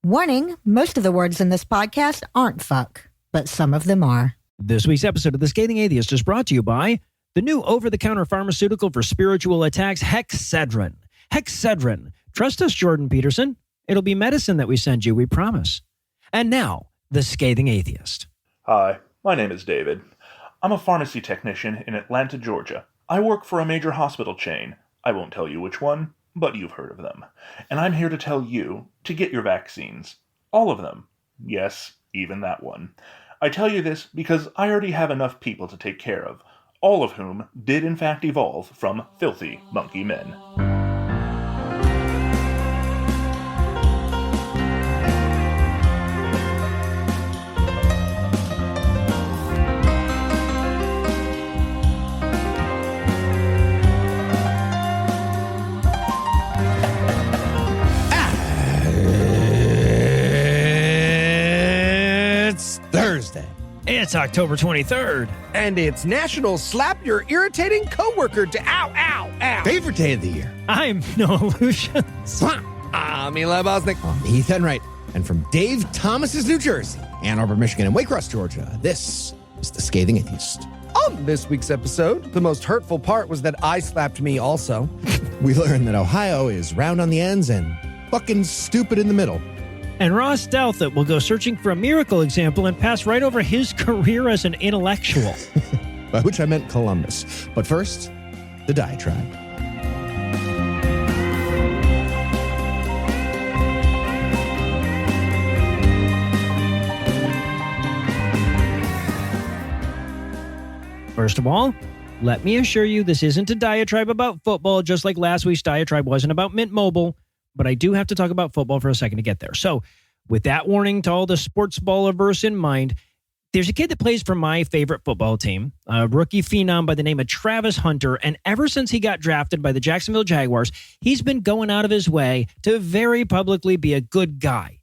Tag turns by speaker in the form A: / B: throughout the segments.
A: Warning, most of the words in this podcast aren't fuck, but some of them are.
B: This week's episode of The Scathing Atheist is brought to you by the new over-the-counter pharmaceutical for spiritual attacks, Hexedrin. Hexedrin. Trust us, Jordan Peterson. It'll be medicine that we send you, we promise. And now, The Scathing Atheist.
C: Hi, my name is David. I'm a pharmacy technician in Atlanta, Georgia. I work for a major hospital chain. I won't tell you which one, but you've heard of them. And I'm here to tell you to get your vaccines. All of them. Yes, even that one. I tell you this because I already have enough people to take care of, all of whom did in fact evolve from filthy monkey men.
B: It's October 23rd.
D: And it's National Slap Your Irritating Coworker to Ow, Ow, Ow.
E: Favorite day of the year.
B: I'm Noah Lugeons.
D: I'm Eli Bosnick.
E: I'm Heath Enright. And from Dave Thomas's New Jersey, Ann Arbor, Michigan, and Waycross, Georgia, this is The Scathing Atheist.
D: On this week's episode, the most hurtful part was that I slapped me also.
E: We learned that Ohio is round on the ends and fucking stupid in the middle.
B: And Ross Douthat will go searching for a miracle example and pass right over his career as an intellectual.
E: By which I meant Columbus. But first, the diatribe.
B: First of all, let me assure you this isn't a diatribe about football, just like last week's diatribe wasn't about Mint Mobile. But I do have to talk about football for a second to get there. So with that warning to all the sports ball-averse in mind, there's a kid that plays for my favorite football team, a rookie phenom by the name of Travis Hunter. And ever since he got drafted by the Jacksonville Jaguars, he's been going out of his way to very publicly be a good guy,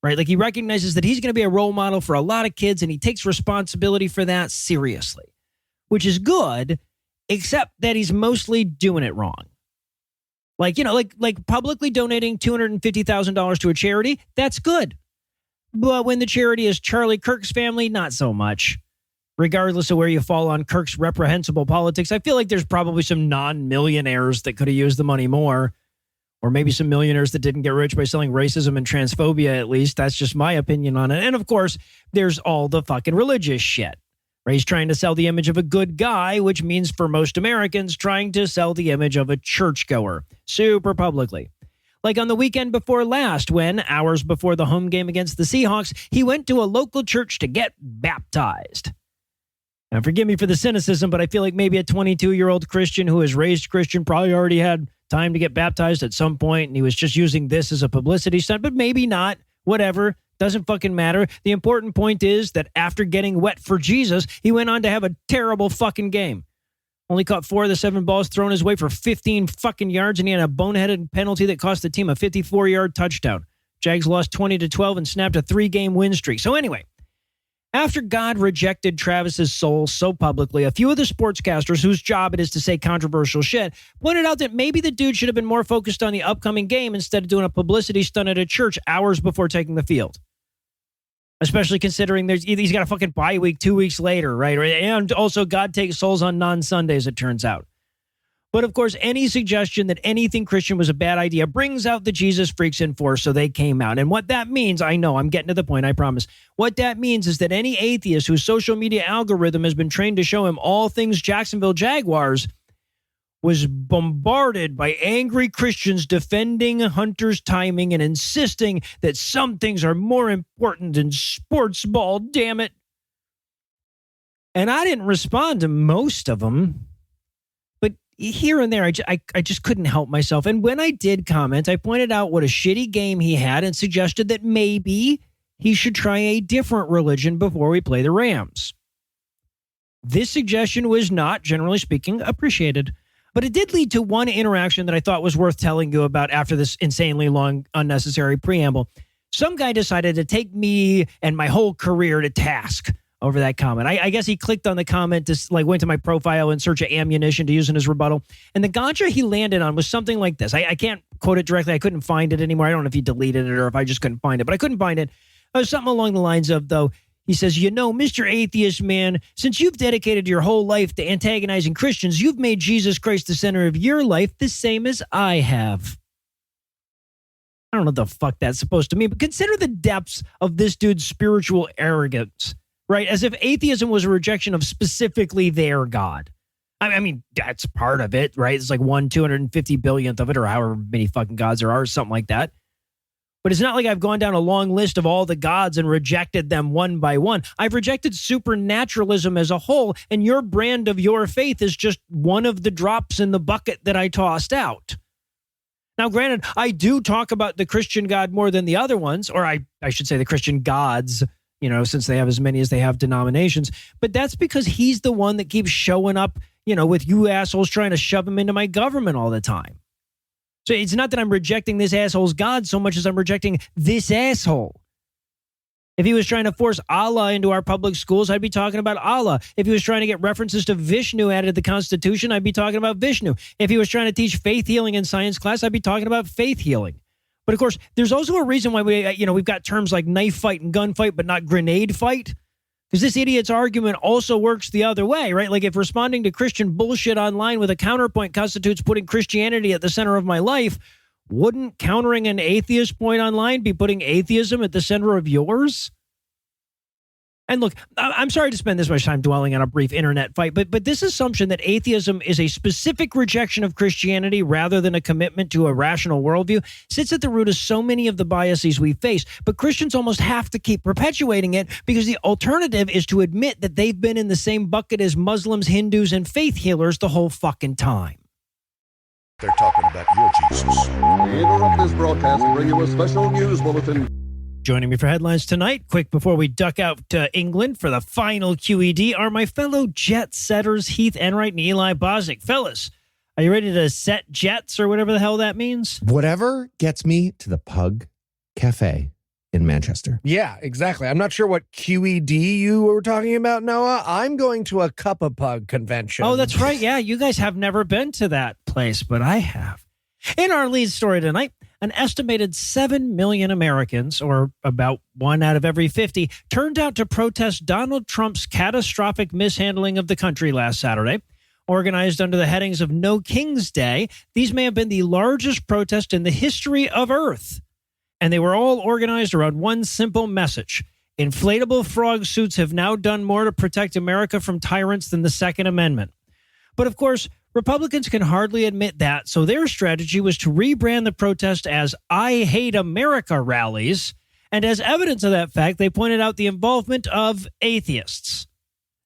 B: right? Like he recognizes that he's going to be a role model for a lot of kids, and he takes responsibility for that seriously, which is good, except that he's mostly doing it wrong. Like, you know, like publicly donating $250,000 to a charity, that's good. But when the charity is Charlie Kirk's family, not so much. Regardless of where you fall on Kirk's reprehensible politics, I feel like there's probably some non-millionaires that could have used the money more. Or maybe some millionaires that didn't get rich by selling racism and transphobia, at least. That's just my opinion on it. And of course, there's all the fucking religious shit. Right? He's trying to sell the image of a good guy, which means for most Americans, trying to sell the image of a churchgoer super publicly. Like on the weekend before last, when, hours before the home game against the Seahawks, he went to a local church to get baptized. Now, forgive me for the cynicism, but I feel like maybe a 22-year-old Christian who was raised Christian probably already had time to get baptized at some point, and he was just using this as a publicity stunt, but maybe not. Whatever. Doesn't fucking matter. The important point is that after getting wet for Jesus, he went on to have a terrible fucking game. Only caught 4 of the 7 balls thrown his way for 15 fucking yards, and he had a boneheaded penalty that cost the team a 54-yard touchdown. Jags lost 20-12 and snapped a 3-game win streak. So anyway, after God rejected Travis's soul so publicly, a few of the sportscasters whose job it is to say controversial shit pointed out that maybe the dude should have been more focused on the upcoming game instead of doing a publicity stunt at a church hours before taking the field. Especially considering he's got a fucking bye week 2 weeks later, right? And also God takes souls on non-Sundays, it turns out. But of course, any suggestion that anything Christian was a bad idea brings out the Jesus freaks in force, so they came out. And what that means, I know, I'm getting to the point, I promise. What that means is that any atheist whose social media algorithm has been trained to show him all things Jacksonville Jaguars was bombarded by angry Christians defending Hunter's timing and insisting that some things are more important than sports ball, damn it. And I didn't respond to most of them. Here and there, I just couldn't help myself. And when I did comment, I pointed out what a shitty game he had and suggested that maybe he should try a different religion before we play the Rams. This suggestion was not, generally speaking, appreciated. But it did lead to one interaction that I thought was worth telling you about after this insanely long, unnecessary preamble. Some guy decided to take me and my whole career to task over that comment. I guess he clicked on the comment, went to my profile in search of ammunition to use in his rebuttal. And the gotcha he landed on was something like this. I can't quote it directly. I couldn't find it anymore. I don't know if he deleted it or if I just couldn't find it, but I couldn't find it. It was something along the lines of, though, he says, Mr. Atheist Man, since you've dedicated your whole life to antagonizing Christians, you've made Jesus Christ the center of your life the same as I have. I don't know what the fuck that's supposed to mean, but consider the depths of this dude's spiritual arrogance, right? As if atheism was a rejection of specifically their God. I mean, that's part of it, right? It's like 1/250 billionth of it, or however many fucking gods there are, something like that. But it's not like I've gone down a long list of all the gods and rejected them one by one. I've rejected supernaturalism as a whole, and your brand of your faith is just one of the drops in the bucket that I tossed out. Now, granted, I do talk about the Christian God more than the other ones, or I should say the Christian gods, since they have as many as they have denominations. But that's because he's the one that keeps showing up, with you assholes trying to shove him into my government all the time. So it's not that I'm rejecting this asshole's God so much as I'm rejecting this asshole. If he was trying to force Allah into our public schools, I'd be talking about Allah. If he was trying to get references to Vishnu added to the Constitution, I'd be talking about Vishnu. If he was trying to teach faith healing in science class, I'd be talking about faith healing. But of course, there's also a reason why we've got terms like knife fight and gunfight, but not grenade fight. Because this idiot's argument also works the other way, right? Like if responding to Christian bullshit online with a counterpoint constitutes putting Christianity at the center of my life, wouldn't countering an atheist point online be putting atheism at the center of yours? And look, I'm sorry to spend this much time dwelling on a brief internet fight, but this assumption that atheism is a specific rejection of Christianity rather than a commitment to a rational worldview sits at the root of so many of the biases we face. But Christians almost have to keep perpetuating it because the alternative is to admit that they've been in the same bucket as Muslims, Hindus, and faith healers the whole fucking time.
F: They're talking about your Jesus.
G: We interrupt this broadcast and bring you a special news bulletin.
B: Joining me for headlines tonight, quick before we duck out to England for the final QED, are my fellow jet setters Heath Enright and Eli Bosnick. Fellas, are you ready to set jets or whatever the hell that means?
E: Whatever gets me to the Pug Cafe in Manchester.
D: Yeah, exactly. I'm not sure what QED you were talking about, Noah. I'm going to a Cup of Pug convention.
B: Oh, that's right. Yeah, you guys have never been to that place, but I have. In our lead story tonight, an estimated 7 million Americans, or about 1 out of every 50, turned out to protest Donald Trump's catastrophic mishandling of the country last Saturday. Organized under the headings of No King's Day, these may have been the largest protest in the history of Earth. And they were all organized around one simple message. Inflatable frog suits have now done more to protect America from tyrants than the Second Amendment. But of course, Republicans can hardly admit that, so their strategy was to rebrand the protest as I Hate America rallies, and as evidence of that fact, they pointed out the involvement of atheists.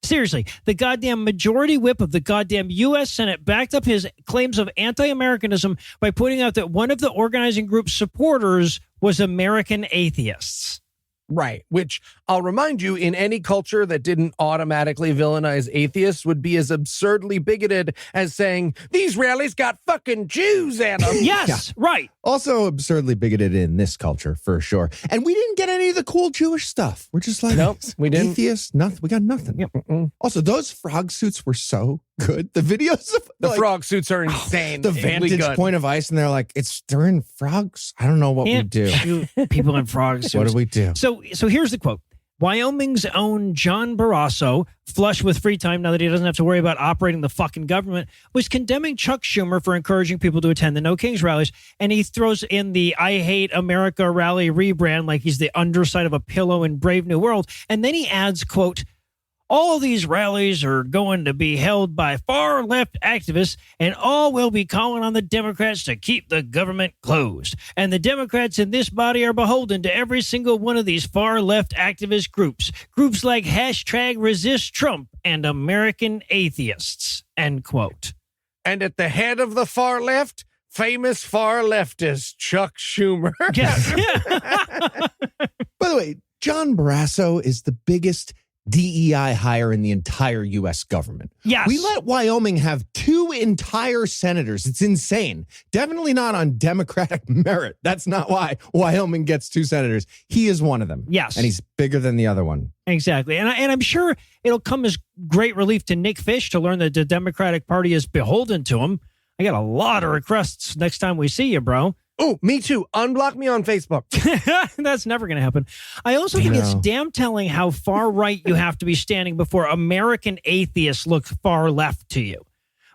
B: Seriously, the goddamn majority whip of the goddamn U.S. Senate backed up his claims of anti-Americanism by pointing out that one of the organizing group's supporters was American atheists.
D: Right, which I'll remind you, in any culture that didn't automatically villainize atheists would be as absurdly bigoted as saying, these rallies got fucking Jews in them.
B: Yes, right.
E: Also absurdly bigoted in this culture, for sure. And we didn't get any of the cool Jewish stuff. We're just like,
D: nope, we didn't.
E: Atheists, nothing. We got nothing.
D: Yep.
E: Also, those frog suits were so good. The videos of
D: the frog suits are insane.
E: The vantage point of ice, and they're like, they're in frogs. I don't know what we do.
B: Shoot people in frog suits.
E: What do we do?
B: So here's the quote. Wyoming's own John Barrasso, flush with free time now that he doesn't have to worry about operating the fucking government, was condemning Chuck Schumer for encouraging people to attend the No Kings rallies. And he throws in the I Hate America rally rebrand like he's the underside of a pillow in Brave New World. And then he adds, quote, all these rallies are going to be held by far-left activists, and all will be calling on the Democrats to keep the government closed. And the Democrats in this body are beholden to every single one of these far-left activist groups. Groups like #ResistTrump and American Atheists, end quote.
D: And at the head of the far left, famous far leftist Chuck Schumer.
B: Yes.
E: By the way, John Barrasso is the biggest DEI hire in the entire U.S. government.
B: Yes.
E: We let Wyoming have 2 entire senators. It's insane. Definitely not on Democratic merit. That's not why Wyoming gets 2 senators. He is one of them.
B: Yes.
E: And he's bigger than the other one.
B: Exactly. And I'm sure it'll come as great relief to Nick Fish to learn that the Democratic Party is beholden to him. I got a lot of requests next time we see you, bro.
D: Oh, me too. Unblock me on Facebook.
B: That's never going to happen. I also think it's damn telling how far right you have to be standing before American atheists look far left to you.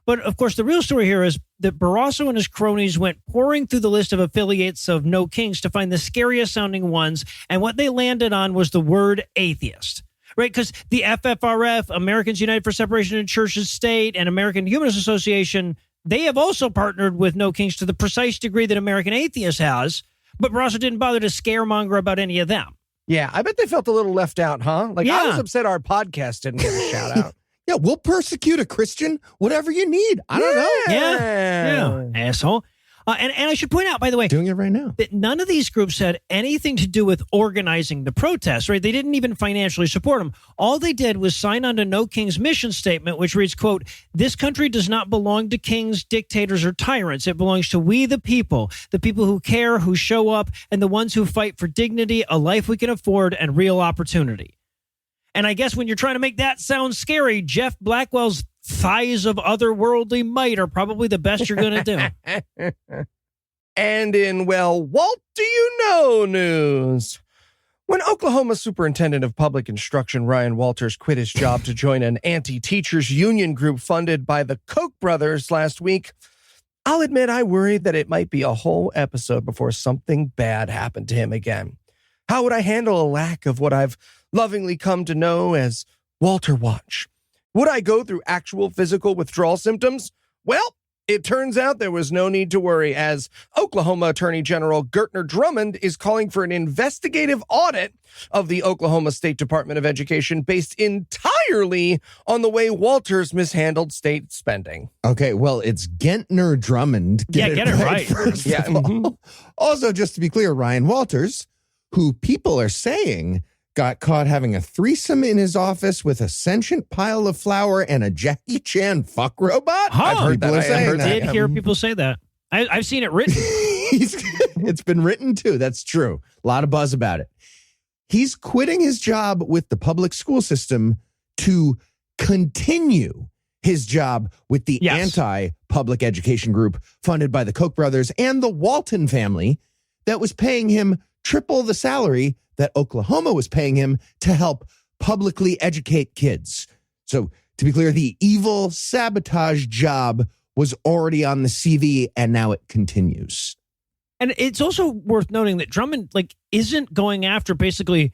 B: But, of course, the real story here is that Barrasso and his cronies went pouring through the list of affiliates of No Kings to find the scariest sounding ones, and what they landed on was the word atheist. Right? Because the FFRF, Americans United for Separation of Church and State, and American Humanist Association, they have also partnered with No Kings to the precise degree that American Atheist has, but Barrasso didn't bother to scaremonger about any of them.
D: Yeah, I bet they felt a little left out, huh? Like, I was upset our podcast didn't get a shout out.
E: Yeah, we'll persecute a Christian, whatever you need. I don't know.
B: Yeah, asshole. And I should point out, by the way,
E: doing it right now,
B: that none of these groups had anything to do with organizing the protests, right? They didn't even financially support them. All they did was sign on to No King's mission statement, which reads, quote, "This country does not belong to kings, dictators, or tyrants. It belongs to we the people who care, who show up, and the ones who fight for dignity, a life we can afford, and real opportunity." And I guess when you're trying to make that sound scary, Jeff Blackwell's thighs of otherworldly might are probably the best you're going to do.
D: And in, well, Walt do you know news? When Oklahoma Superintendent of Public Instruction Ryan Walters quit his job to join an anti-teachers union group funded by the Koch brothers last week, I'll admit I worried that it might be a whole episode before something bad happened to him again. How would I handle a lack of what I've lovingly come to know as Walter Watch? Would I go through actual physical withdrawal symptoms? Well, it turns out there was no need to worry, as Oklahoma Attorney General Gertner Drummond is calling for an investigative audit of the Oklahoma State Department of Education based entirely on the way Walters mishandled state spending.
E: Okay, well, it's Gentner Drummond.
B: Get it right.
E: First of all. Also, just to be clear, Ryan Walters, who people are saying got caught having a threesome in his office with a sentient pile of flour and a Jackie Chan fuck robot.
B: I've
E: heard that.
B: I did hear people say that. I've seen it written.
E: It's been written too. That's true. A lot of buzz about it. He's quitting his job with the public school system to continue his job with the anti-public education group funded by the Koch brothers and the Walton family that was paying him triple the salary that Oklahoma was paying him to help publicly educate kids. So, to be clear, the evil sabotage job was already on the CV, and now it continues.
B: And it's also worth noting that Drummond, isn't going after basically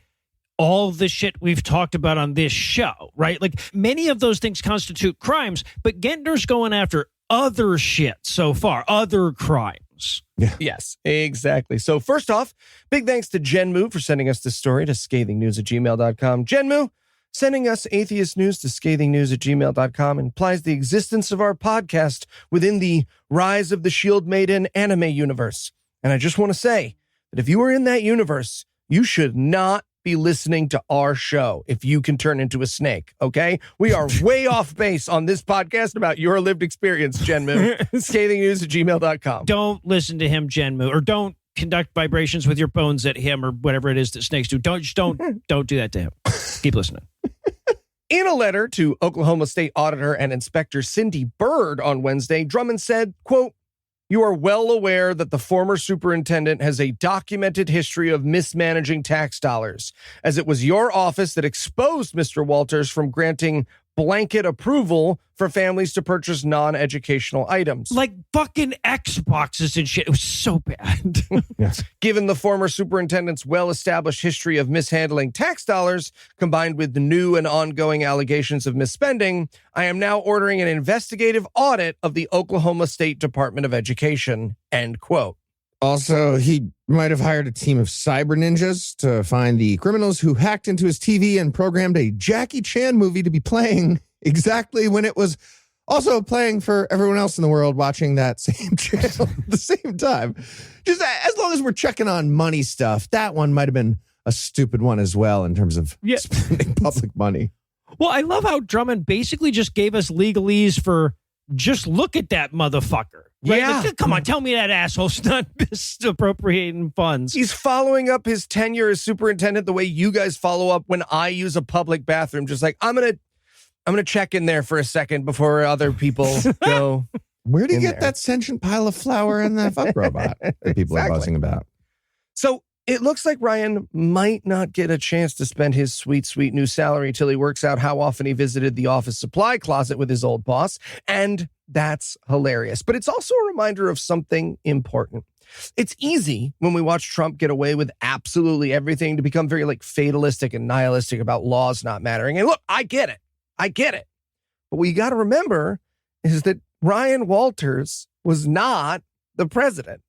B: all the shit we've talked about on this show, right? Like, many of those things constitute crimes, but Gentner's going after other shit so far, other crimes.
E: Yeah.
D: Yes, exactly. So first off, big thanks to Jenmu for sending us this story to scathingnews@gmail.com. Jenmu, sending us atheist news to scathingnews@gmail.com implies the existence of our podcast within the Rise of the Shield Maiden anime universe. And I just want to say that if you are in that universe, you should not be listening to our show if you can turn into a snake, okay? We are way off base on this podcast about your lived experience, Jenmu. scathingnews@gmail.com.
B: Don't listen to him, Jenmu, or don't conduct vibrations with your bones at him or whatever it is that snakes do. Don't do that to him. Keep listening.
D: In a letter to Oklahoma State Auditor and Inspector Cindy Bird on Wednesday, Drummond said, quote, "You are well aware that the former superintendent has a documented history of mismanaging tax dollars, as it was your office that exposed Mr. Walters from granting blanket approval for families to purchase non-educational items.
B: Like fucking Xboxes and shit. It was so bad.
E: Yes.
D: Given the former superintendent's well-established history of mishandling tax dollars, combined with the new and ongoing allegations of misspending, I am now ordering an investigative audit of the Oklahoma State Department of Education." End quote.
E: Also, he might have hired a team of cyber ninjas to find the criminals who hacked into his TV and programmed a Jackie Chan movie to be playing exactly when it was also playing for everyone else in the world watching that same channel at the same time. Just as long as we're checking on money stuff, that one might have been a stupid one as well in terms of
B: Yeah.
E: spending public money.
B: Well, I love how Drummond basically just gave us legalese for just look at that motherfucker. Right?
D: Yeah.
B: Like, come on, tell me that asshole's not misappropriating funds.
D: He's following up his tenure as superintendent the way you guys follow up when I use a public bathroom. Just like, I'm gonna check in there for a second before other people go.
E: Where do you
D: in
E: get
D: there.
E: that sentient pile of flour and that fuck robot that people are
D: Exactly.
E: buzzing about?
D: So it looks like Ryan might not get a chance to spend his sweet, sweet new salary till he works out how often he visited the office supply closet with his old boss. And that's hilarious. But it's also a reminder of something important. It's easy when we watch Trump get away with absolutely everything to become very fatalistic and nihilistic about laws not mattering. And look, I get it. But what you got to remember is that Ryan Walters was not the president.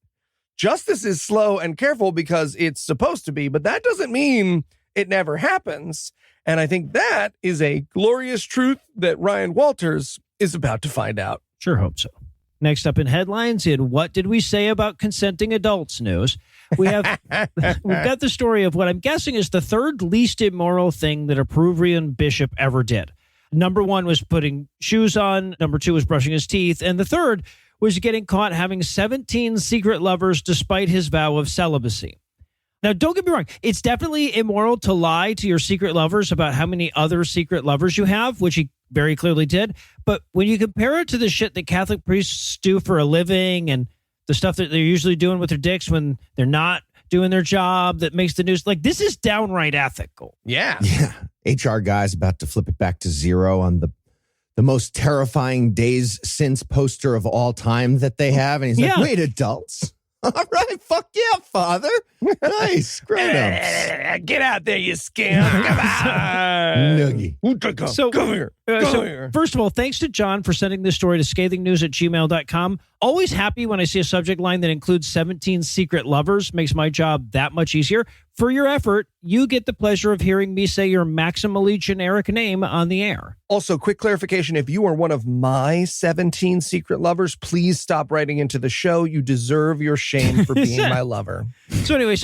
D: Justice is slow and careful because it's supposed to be, but that doesn't mean it never happens. And I think that is a glorious truth that Ryan Walters is about to find out.
B: Sure hope so. Next up in headlines, in What Did We Say About Consenting Adults news, we've got the story of what I'm guessing is the third least immoral thing that a Peruvian bishop ever did. Number one was putting shoes on. Number two was brushing his teeth. And the third was getting caught having 17 secret lovers despite his vow of celibacy. Now, don't get me wrong. It's definitely immoral to lie to your secret lovers about how many other secret lovers you have, which he very clearly did. But when you compare it to the shit that Catholic priests do for a living and the stuff that they're usually doing with their dicks when they're not doing their job that makes the news, this is downright ethical.
D: Yeah.
E: Yeah. HR guy's about to flip it back to zero on the most terrifying days since poster of all time that they have. And he's like, wait, adults? All right, fuck yeah, father. Nice. Grown-ups.
D: Get out there, you scam. Come on.
E: Noogie.
B: So,
D: Come here. Come here.
B: First of all, thanks to John for sending this story to scathingnews@gmail.com. Always happy when I see a subject line that includes 17 secret lovers. Makes my job that much easier. For your effort, you get the pleasure of hearing me say your maximally generic name on the air.
D: Also, quick clarification. If you are one of my 17 secret lovers, please stop writing into the show. You deserve your shame for being my lover.
B: So anyway,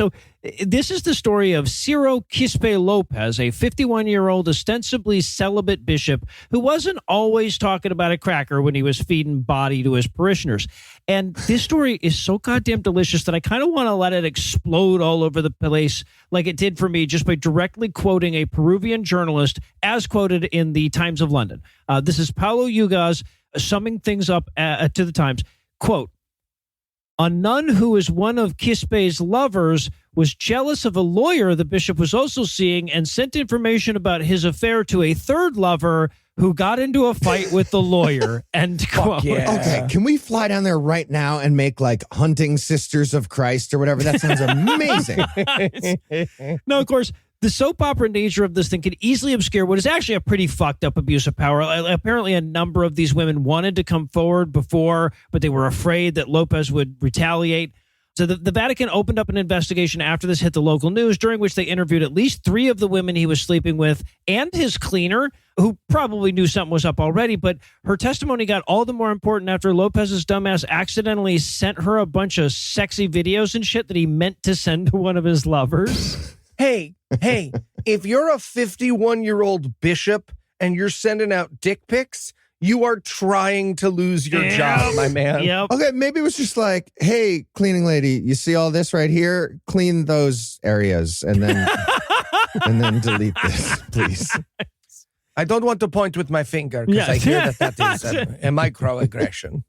B: this is the story of Ciro Quispe Lopez, a 51-year-old ostensibly celibate bishop who wasn't always talking about a cracker when he was feeding body to his parishioners. And this story is so goddamn delicious that I kind of want to let it explode all over the place like it did for me just by directly quoting a Peruvian journalist as quoted in the Times of London. This is Paulo Ugaz summing things up to the Times. Quote, a nun who is one of Quispe's lovers was jealous of a lawyer the bishop was also seeing and sent information about his affair to a third lover who got into a fight with the lawyer. End quote.
D: Yeah.
E: Okay, can we fly down there right now and make Hunting Sisters of Christ or whatever? That sounds amazing.
B: No, of course, the soap opera nature of this thing could easily obscure what is actually a pretty fucked up abuse of power. Apparently, a number of these women wanted to come forward before, but they were afraid that Lopez would retaliate. So the Vatican opened up an investigation after this hit the local news, during which they interviewed at least 3 of the women he was sleeping with and his cleaner, who probably knew something was up already. But her testimony got all the more important after Lopez's dumbass accidentally sent her a bunch of sexy videos and shit that he meant to send to one of his lovers.
D: Hey, if you're a 51-year-old bishop and you're sending out dick pics, you are trying to lose your job, my man.
B: Yep.
E: Okay, maybe it was just hey, cleaning lady, you see all this right here? Clean those areas and then and then delete this, please.
D: I don't want to point with my finger because I hear that is a microaggression.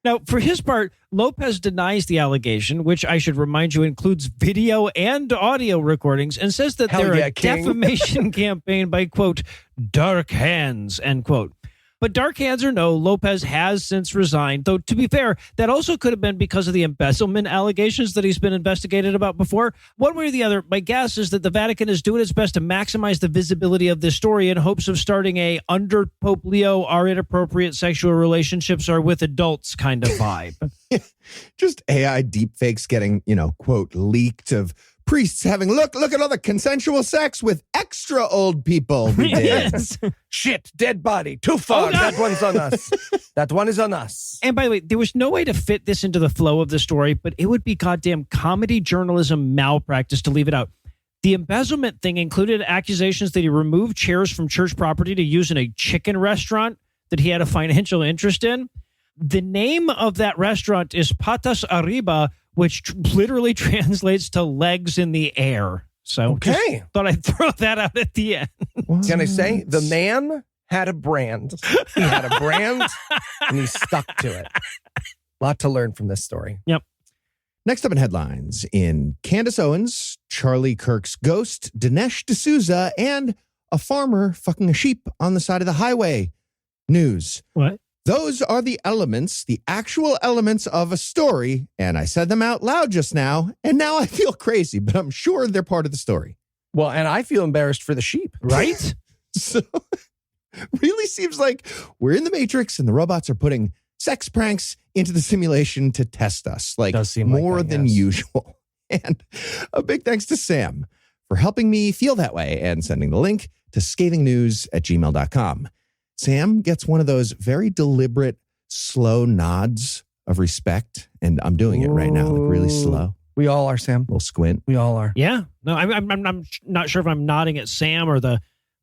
B: Now, for his part, Lopez denies the allegation, which I should remind you includes video and audio recordings, and says that they're a defamation campaign by, quote, dark hands, end quote. But dark hands or no, Lopez has since resigned, though to be fair, that also could have been because of the embezzlement allegations that he's been investigated about before. One way or the other, my guess is that the Vatican is doing its best to maximize the visibility of this story in hopes of starting a under Pope Leo, our inappropriate sexual relationships are with adults kind of vibe.
E: Just AI deepfakes getting, quote, leaked of priests having, look at all the consensual sex with extra old people we did.
B: Yes.
D: Shit, dead body, too far.
B: Oh, no.
D: That one's on us. That one is on us.
B: And by the way, there was no way to fit this into the flow of the story, but it would be goddamn comedy journalism malpractice to leave it out. The embezzlement thing included accusations that he removed chairs from church property to use in a chicken restaurant that he had a financial interest in. The name of that restaurant is Patas Arriba, which literally translates to legs in the air. So
D: Okay.
B: thought I'd throw that out at the end.
D: Can I say the man had a brand? He had a brand and he stuck to it. A lot to learn from this story.
B: Yep.
E: Next up in headlines, in Candace Owens, Charlie Kirk's ghost, Dinesh D'Souza, and a farmer fucking a sheep on the side of the highway. News.
B: What?
E: Those are the elements, the actual elements of a story, and I said them out loud just now, and now I feel crazy, but I'm sure they're part of the story.
D: Well, and I feel embarrassed for the sheep.
B: Right?
E: So, really seems like we're in the Matrix and the robots are putting sex pranks into the simulation to test us, like
D: Does seem like
E: more
D: that,
E: than
D: yes.
E: usual. And a big thanks to Sam for helping me feel that way and sending the link to scathingnews@gmail.com. Sam gets one of those very deliberate, slow nods of respect, and I'm doing it right now, like really slow,
D: We all are, Sam.
E: little squint.
D: We all are.
B: Yeah. No, I'm not sure if I'm nodding at Sam or the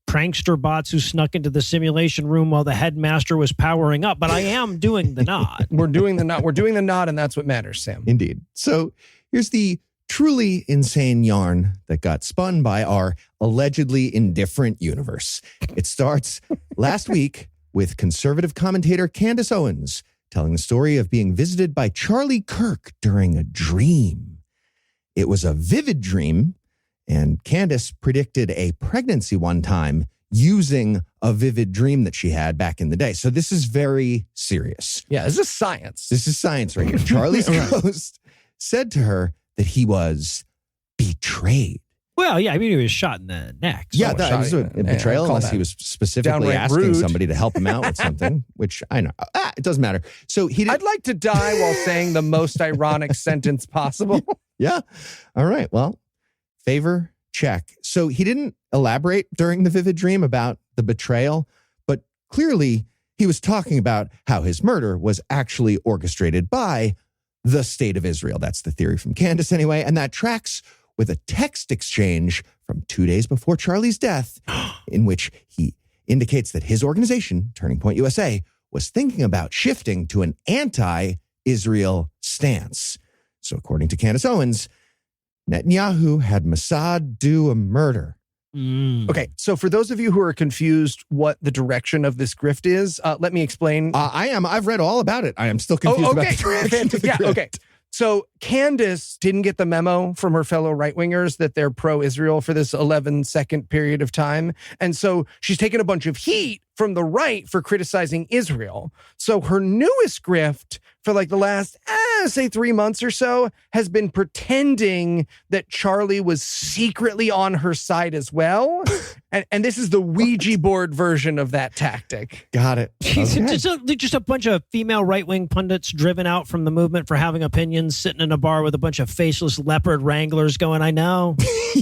B: prankster bots who snuck into the simulation room while the headmaster was powering up, but I am doing the nod.
D: We're doing the nod. We're doing the nod, and that's what matters, Sam.
E: Indeed. So here's the truly insane yarn that got spun by our allegedly indifferent universe. It starts last week with conservative commentator Candace Owens telling the story of being visited by Charlie Kirk during a dream. It was a vivid dream, and Candace predicted a pregnancy one time using a vivid dream that she had back in the day. So this is very serious.
D: Yeah, this is science.
E: This is science right here. Charlie's ghost said to her that he was betrayed.
B: Well, yeah, I mean, he was shot in the neck. So
E: Yeah, that was a betrayal,
D: call
E: unless he
D: that
E: was specifically
D: downright
E: asking
D: rude.
E: somebody to help him out with something, which I know. It doesn't matter. So he did.
D: I'd like to die while saying the most ironic sentence possible.
E: Yeah. All right. Well, favor check. So he didn't elaborate during the vivid dream about the betrayal, but clearly he was talking about how his murder was actually orchestrated by the state of Israel. That's the theory from Candace anyway. And that tracks with a text exchange from 2 days before Charlie's death, in which he indicates that his organization, Turning Point USA, was thinking about shifting to an anti-Israel stance. So according to Candace Owens, Netanyahu had Mossad do a murder.
D: Okay, so for those of you who are confused what the direction of this grift is, let me explain.
E: I am. I've read all about it. I am still confused about the direction of the
D: Yeah,
E: grift.
D: okay. So Candace didn't get the memo from her fellow right-wingers that they're pro-Israel for this 11-second period of time. And so she's taken a bunch of heat from the right for criticizing Israel. So her newest grift for like the last, say 3 months or so, has been pretending that Charlie was secretly on her side as well. And this is the Ouija board version of that tactic.
E: Got it.
B: He's
E: Okay.
B: just a bunch of female right-wing pundits driven out from the movement for having opinions, sitting in a bar with a bunch of faceless leopard wranglers going, I know.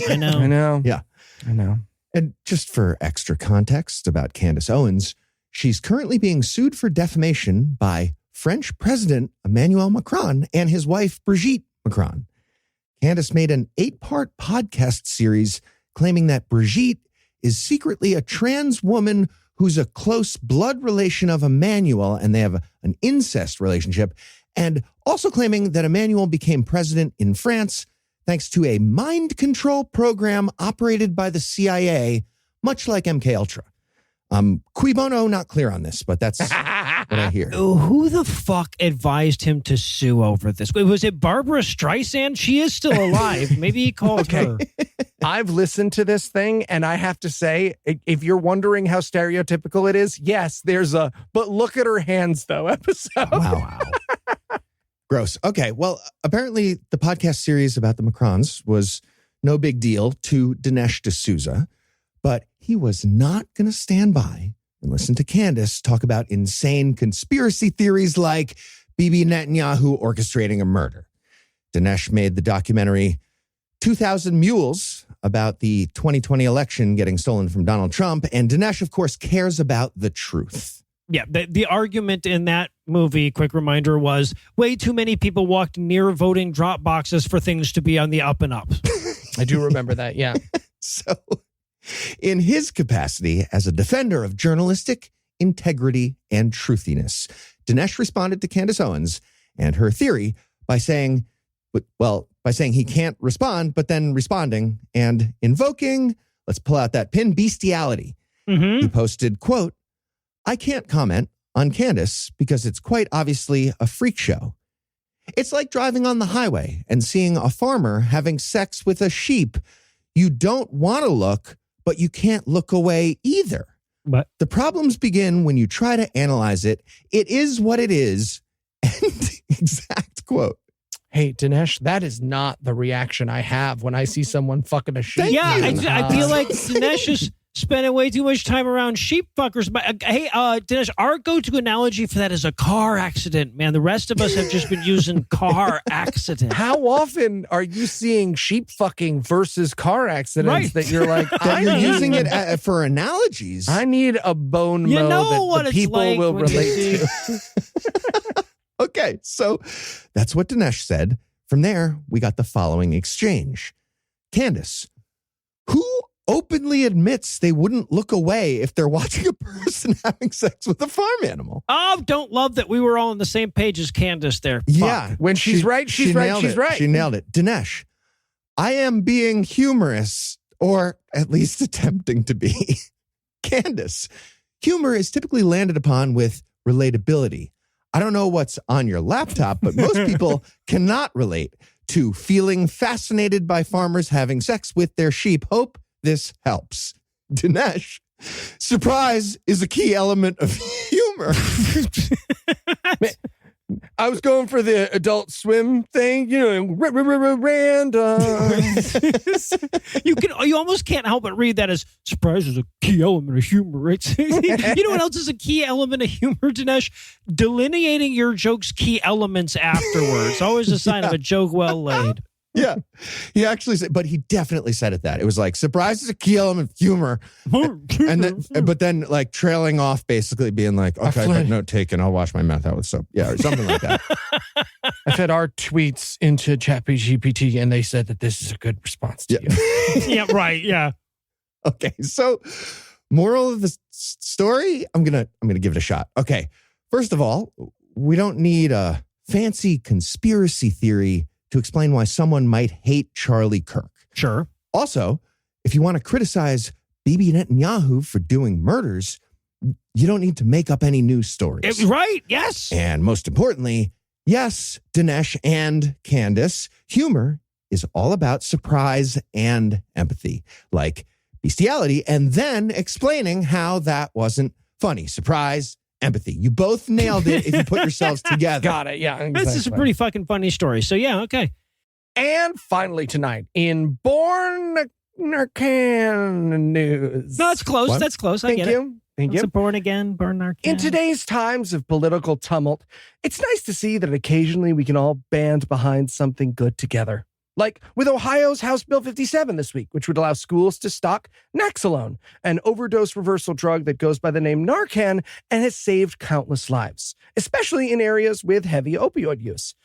D: I know.
E: Yeah.
D: I know.
E: And just for extra context about Candace Owens, she's currently being sued for defamation by French President Emmanuel Macron and his wife, Brigitte Macron. Candace made an 8-part podcast series claiming that Brigitte is secretly a trans woman who's a close blood relation of Emmanuel, and they have an incest relationship, and also claiming that Emmanuel became president in France thanks to a mind control program operated by the CIA, much like MKUltra. Cui bono, not clear on this, but that's what I hear.
B: Who the fuck advised him to sue over this? Was it Barbara Streisand? She is still alive. Maybe he called her.
D: I've listened to this thing, and I have to say, if you're wondering how stereotypical it is, yes, there's a "but look at her hands, though" episode.
E: Wow. Gross. Okay. Well, apparently the podcast series about the Macrons was no big deal to Dinesh D'Souza, but he was not going to stand by and listen to Candace talk about insane conspiracy theories like Bibi Netanyahu orchestrating a murder. Dinesh made the documentary 2,000 Mules about the 2020 election getting stolen from Donald Trump, and Dinesh, of course, cares about the truth.
B: Yeah, the argument in that movie, quick reminder, was way too many people walked near voting drop boxes for things to be on the up and up.
D: I do remember that, yeah.
E: So, in his capacity as a defender of journalistic integrity and truthiness, Dinesh responded to Candace Owens and her theory by saying he can't respond, but then responding and invoking, let's pull out that pin, bestiality.
B: Mm-hmm.
E: He posted, quote, "I can't comment on Candace because it's quite obviously a freak show. It's like driving on the highway and seeing a farmer having sex with a sheep. You don't want to look, but you can't look away either.
B: But
E: The problems begin when you try to analyze it. It is what it is." And exact quote.
D: Hey, Dinesh, that is not the reaction I have when I see someone fucking a sheep.
B: yeah,
E: you.
B: I feel like Dinesh is spending way too much time around sheep fuckers. But hey, Dinesh, our go-to analogy for that is a car accident, man. The rest of us have just been using car accident.
D: How often are you seeing sheep fucking versus car accidents
B: Right.
D: that you're like,
E: That you're using it for analogies.
D: I need a bone
B: You
D: mow
B: know
D: that
B: what
D: the
B: it's
D: people
B: like
D: will
B: when you
D: relate
B: see-
D: to.
E: Okay, so that's what Dinesh said. From there, we got the following exchange. Candace, who openly admits they wouldn't look away if they're watching a person having sex with a farm animal.
B: Oh, don't love that we were all on the same page as Candace there. Fuck.
E: Yeah.
D: When she's right, she's right,
E: nailed
D: she's
E: it.
D: right.
E: She nailed it. Dinesh, I am being humorous, or at least attempting to be. Candace, humor is typically landed upon with relatability. I don't know what's on your laptop, but most people cannot relate to feeling fascinated by farmers having sex with their sheep. Hope this helps. Dinesh, surprise is a key element of humor.
D: I was going for the Adult Swim thing, you know, random.
B: You almost can't help but read that as surprise is a key element of humor, right? You know what else is a key element of humor, Dinesh? Delineating your joke's key elements afterwards. Always a sign of a joke well laid.
E: Yeah. He actually said, but he definitely said it that. It was like, surprise is a key element of humor. And then, but then like trailing off, basically being like, okay, but note taken. I'll wash my mouth out with soap. Yeah, or something like that.
D: I fed our tweets into ChatGPT and they said that this is a good response to you.
B: Yeah, right. Yeah.
E: Okay. So moral of the story, I'm going to give it a shot. Okay. First of all, we don't need a fancy conspiracy theory to explain why someone might hate Charlie Kirk.
B: Sure.
E: Also, if you want to criticize Bibi Netanyahu for doing murders, you don't need to make up any news stories.
B: Right. Yes.
E: And most importantly, yes, Dinesh and Candace, humor is all about surprise and empathy, like bestiality, and then explaining how that wasn't funny. Surprise, empathy. You both nailed it if you put yourselves together.
D: Got it. Yeah. Exactly.
B: This is a pretty fucking funny story. So yeah, okay.
D: And finally tonight in Born Narcan News.
B: No, that's close.
E: What?
B: That's close. I
D: Thank
B: get it.
D: you. Thank
B: It's
D: you.
B: a born again, burn Narcan.
D: In today's times of political tumult, it's nice to see that occasionally we can all band behind something good together. Like with Ohio's House Bill 57 this week, which would allow schools to stock Naxalone, an overdose reversal drug that goes by the name Narcan and has saved countless lives, especially in areas with heavy opioid use.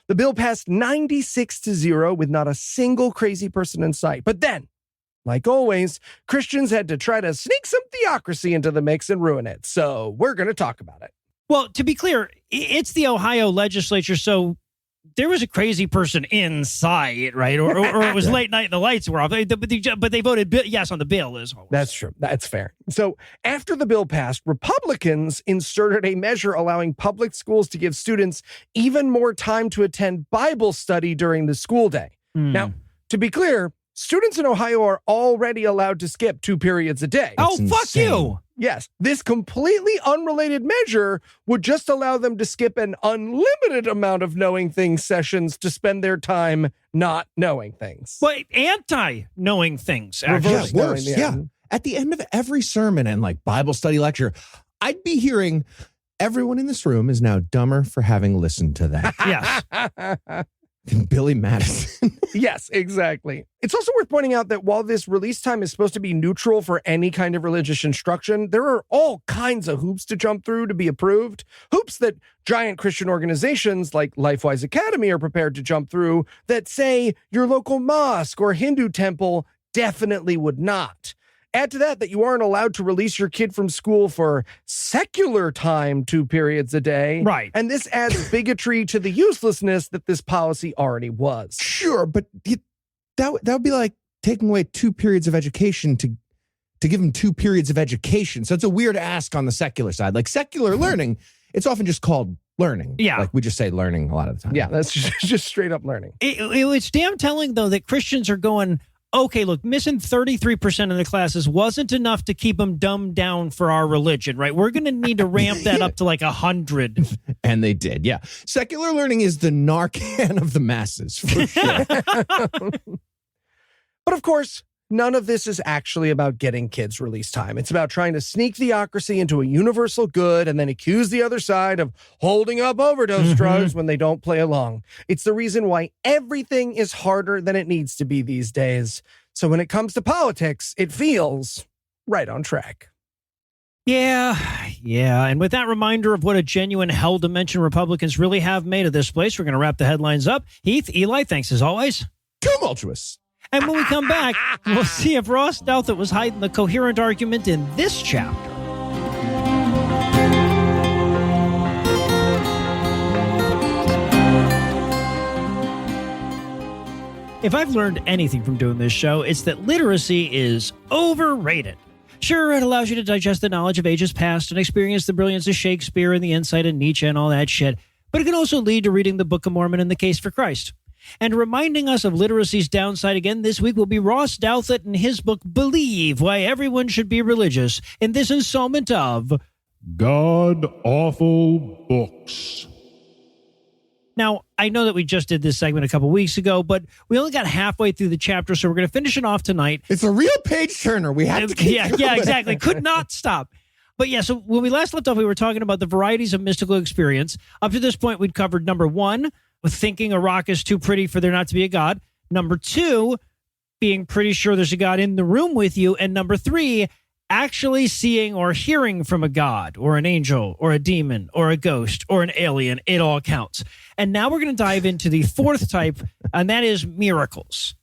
D: The bill passed 96-0 with not a single crazy person in sight. But then, like always, Christians had to try to sneak some theocracy into the mix and ruin it. So we're going to talk about it.
B: Well, to be clear, it's the Ohio legislature, so there was a crazy person inside, right? Or it was late night and the lights were off. But they voted yes on the bill as well.
D: That's true. That's fair. So after the bill passed, Republicans inserted a measure allowing public schools to give students even more time to attend Bible study during the school day. Now, to be clear, students in Ohio are already allowed to skip 2 periods a day.
B: Oh,
E: That's
B: fuck
E: insane.
B: you.
D: Yes, this completely unrelated measure would just allow them to skip an unlimited amount of knowing things sessions to spend their time not knowing things.
B: But anti-knowing things, actually.
D: Reverse
E: Yeah,
D: knowing,
E: worse.
D: yeah.
E: Yeah. At the end of every sermon and like Bible study lecture, I'd be hearing everyone in this room is now dumber for having listened to that.
B: Yes.
E: Billy Madison.
D: Yes, exactly. It's also worth pointing out that while this release time is supposed to be neutral for any kind of religious instruction, there are all kinds of hoops to jump through to be approved. Hoops that giant Christian organizations like LifeWise Academy are prepared to jump through that say your local mosque or Hindu temple definitely would not. Add to that you aren't allowed to release your kid from school for secular time 2 periods a day.
B: Right.
D: And this adds bigotry to the uselessness that this policy already was.
E: Sure, but that would be like taking away 2 periods of education to give them 2 periods of education. So it's a weird ask on the secular side. Like secular learning, it's often just called learning.
B: Yeah.
E: Like we just say learning a lot of the time.
D: Yeah, that's just straight up learning.
B: It's damn telling, though, that Christians are going, okay, look, missing 33% of the classes wasn't enough to keep them dumbed down for our religion, right? We're going to need to ramp that up to like 100.
E: And they did, yeah. Secular learning is the Narcan of the masses, for sure.
D: But of course, none of this is actually about getting kids release time. It's about trying to sneak theocracy into a universal good and then accuse the other side of holding up overdose drugs when they don't play along. It's the reason why everything is harder than it needs to be these days. So when it comes to politics, it feels right on track.
B: Yeah. And with that reminder of what a genuine hell dimension Republicans really have made of this place, we're going to wrap the headlines up. Heath, Eli, thanks as always.
E: Tumultuous.
B: And when we come back, we'll see if Ross Douthat was hiding the coherent argument in this chapter. If I've learned anything from doing this show, it's that literacy is overrated. Sure, it allows you to digest the knowledge of ages past and experience the brilliance of Shakespeare and the insight of Nietzsche and all that shit, but it can also lead to reading the Book of Mormon and the Case for Christ. And reminding us of literacy's downside again this week will be Ross Douthat in his book, Believe Why Everyone Should Be Religious, in this installment of
H: God-Awful Books.
B: Now, I know that we just did this segment a couple weeks ago, but we only got halfway through the chapter, so we're going to finish it off tonight.
E: It's a real page turner. We have to keep going.
B: Yeah, exactly. Could not stop. But yeah, so when we last left off, we were talking about the varieties of mystical experience. Up to this point, we'd covered number 1, with thinking a rock is too pretty for there not to be a God. Number 2, being pretty sure there's a God in the room with you. And number 3, actually seeing or hearing from a God or an angel or a demon or a ghost or an alien. It all counts. And now we're going to dive into the 4th type, and that is miracles.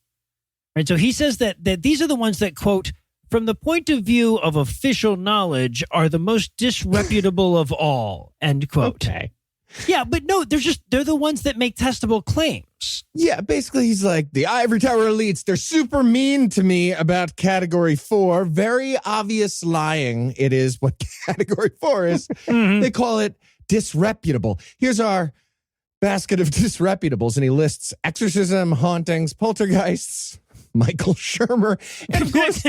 B: Right. So he says that these are the ones that, quote, from the point of view of official knowledge, are the most disreputable of all, end quote.
E: Okay.
B: Yeah, but no, they're the ones that make testable claims.
E: Yeah, basically he's like, the Ivory Tower elites, they're super mean to me about category 4. Very obvious lying. It is what category 4 is. They call it disreputable. Here's our basket of disreputables, and he lists exorcism, hauntings, poltergeists, Michael Shermer, and of course,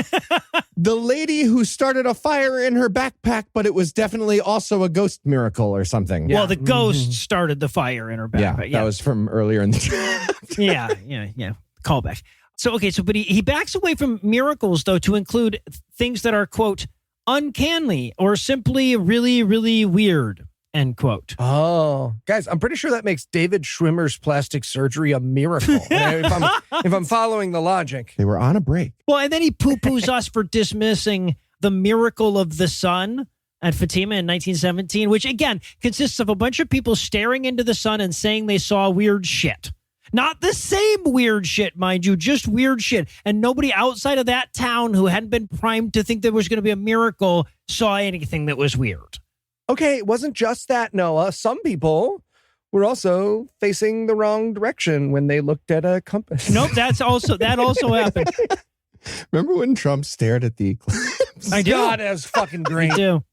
E: the lady who started a fire in her backpack, but it was definitely also a ghost miracle or something.
B: Well, the ghost started the fire in her backpack.
E: Yeah, that was from earlier in the draft.
B: yeah. Callback. But he backs away from miracles, though, to include things that are, quote, uncanny or simply really, really weird, end quote.
D: Oh, guys, I'm pretty sure that makes David Schwimmer's plastic surgery a miracle. if I'm following the logic.
E: They were on a break.
B: Well, and then he poo-poos us for dismissing the miracle of the sun at Fatima in 1917, which, again, consists of a bunch of people staring into the sun and saying they saw weird shit. Not the same weird shit, mind you, just weird shit. And nobody outside of that town who hadn't been primed to think there was going to be a miracle saw anything that was weird.
D: Okay, it wasn't just that, Noah. Some people were also facing the wrong direction when they looked at a compass.
B: Nope, that also happened.
E: Remember when Trump stared at the eclipse?
B: I do.
D: God, that was fucking great.
B: I do.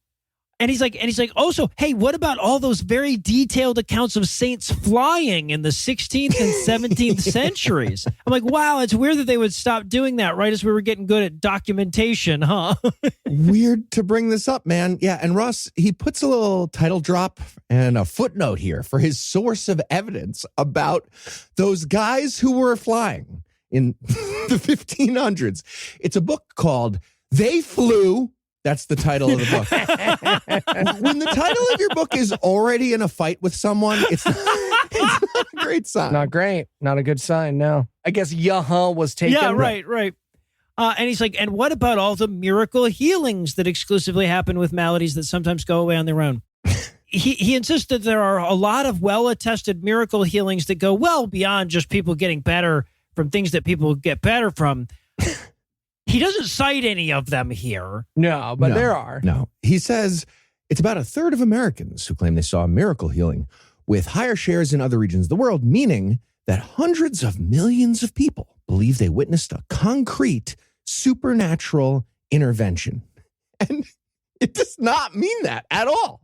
B: And he's like, also, hey, what about all those very detailed accounts of saints flying in the 16th and 17th centuries? I'm like, wow, it's weird that they would stop doing that right as we were getting good at documentation, huh?
E: Weird to bring this up, man. Yeah, and Ross, he puts a little title drop and a footnote here for his source of evidence about those guys who were flying in the 1500s. It's a book called They Flew. That's the title of the book. When the title of your book is already in a fight with someone, It's not a great sign.
D: Not great. Not a good sign, no. I guess was taken.
B: Yeah, right. And he's like, and what about all the miracle healings that exclusively happen with maladies that sometimes go away on their own? He insists that there are a lot of well-attested miracle healings that go well beyond just people getting better from things that people get better from. He doesn't cite any of them here.
D: No, but there are.
E: No. He says it's about a third of Americans who claim they saw miracle healing, with higher shares in other regions of the world, meaning that hundreds of millions of people believe they witnessed a concrete supernatural intervention. And it does not mean that at all.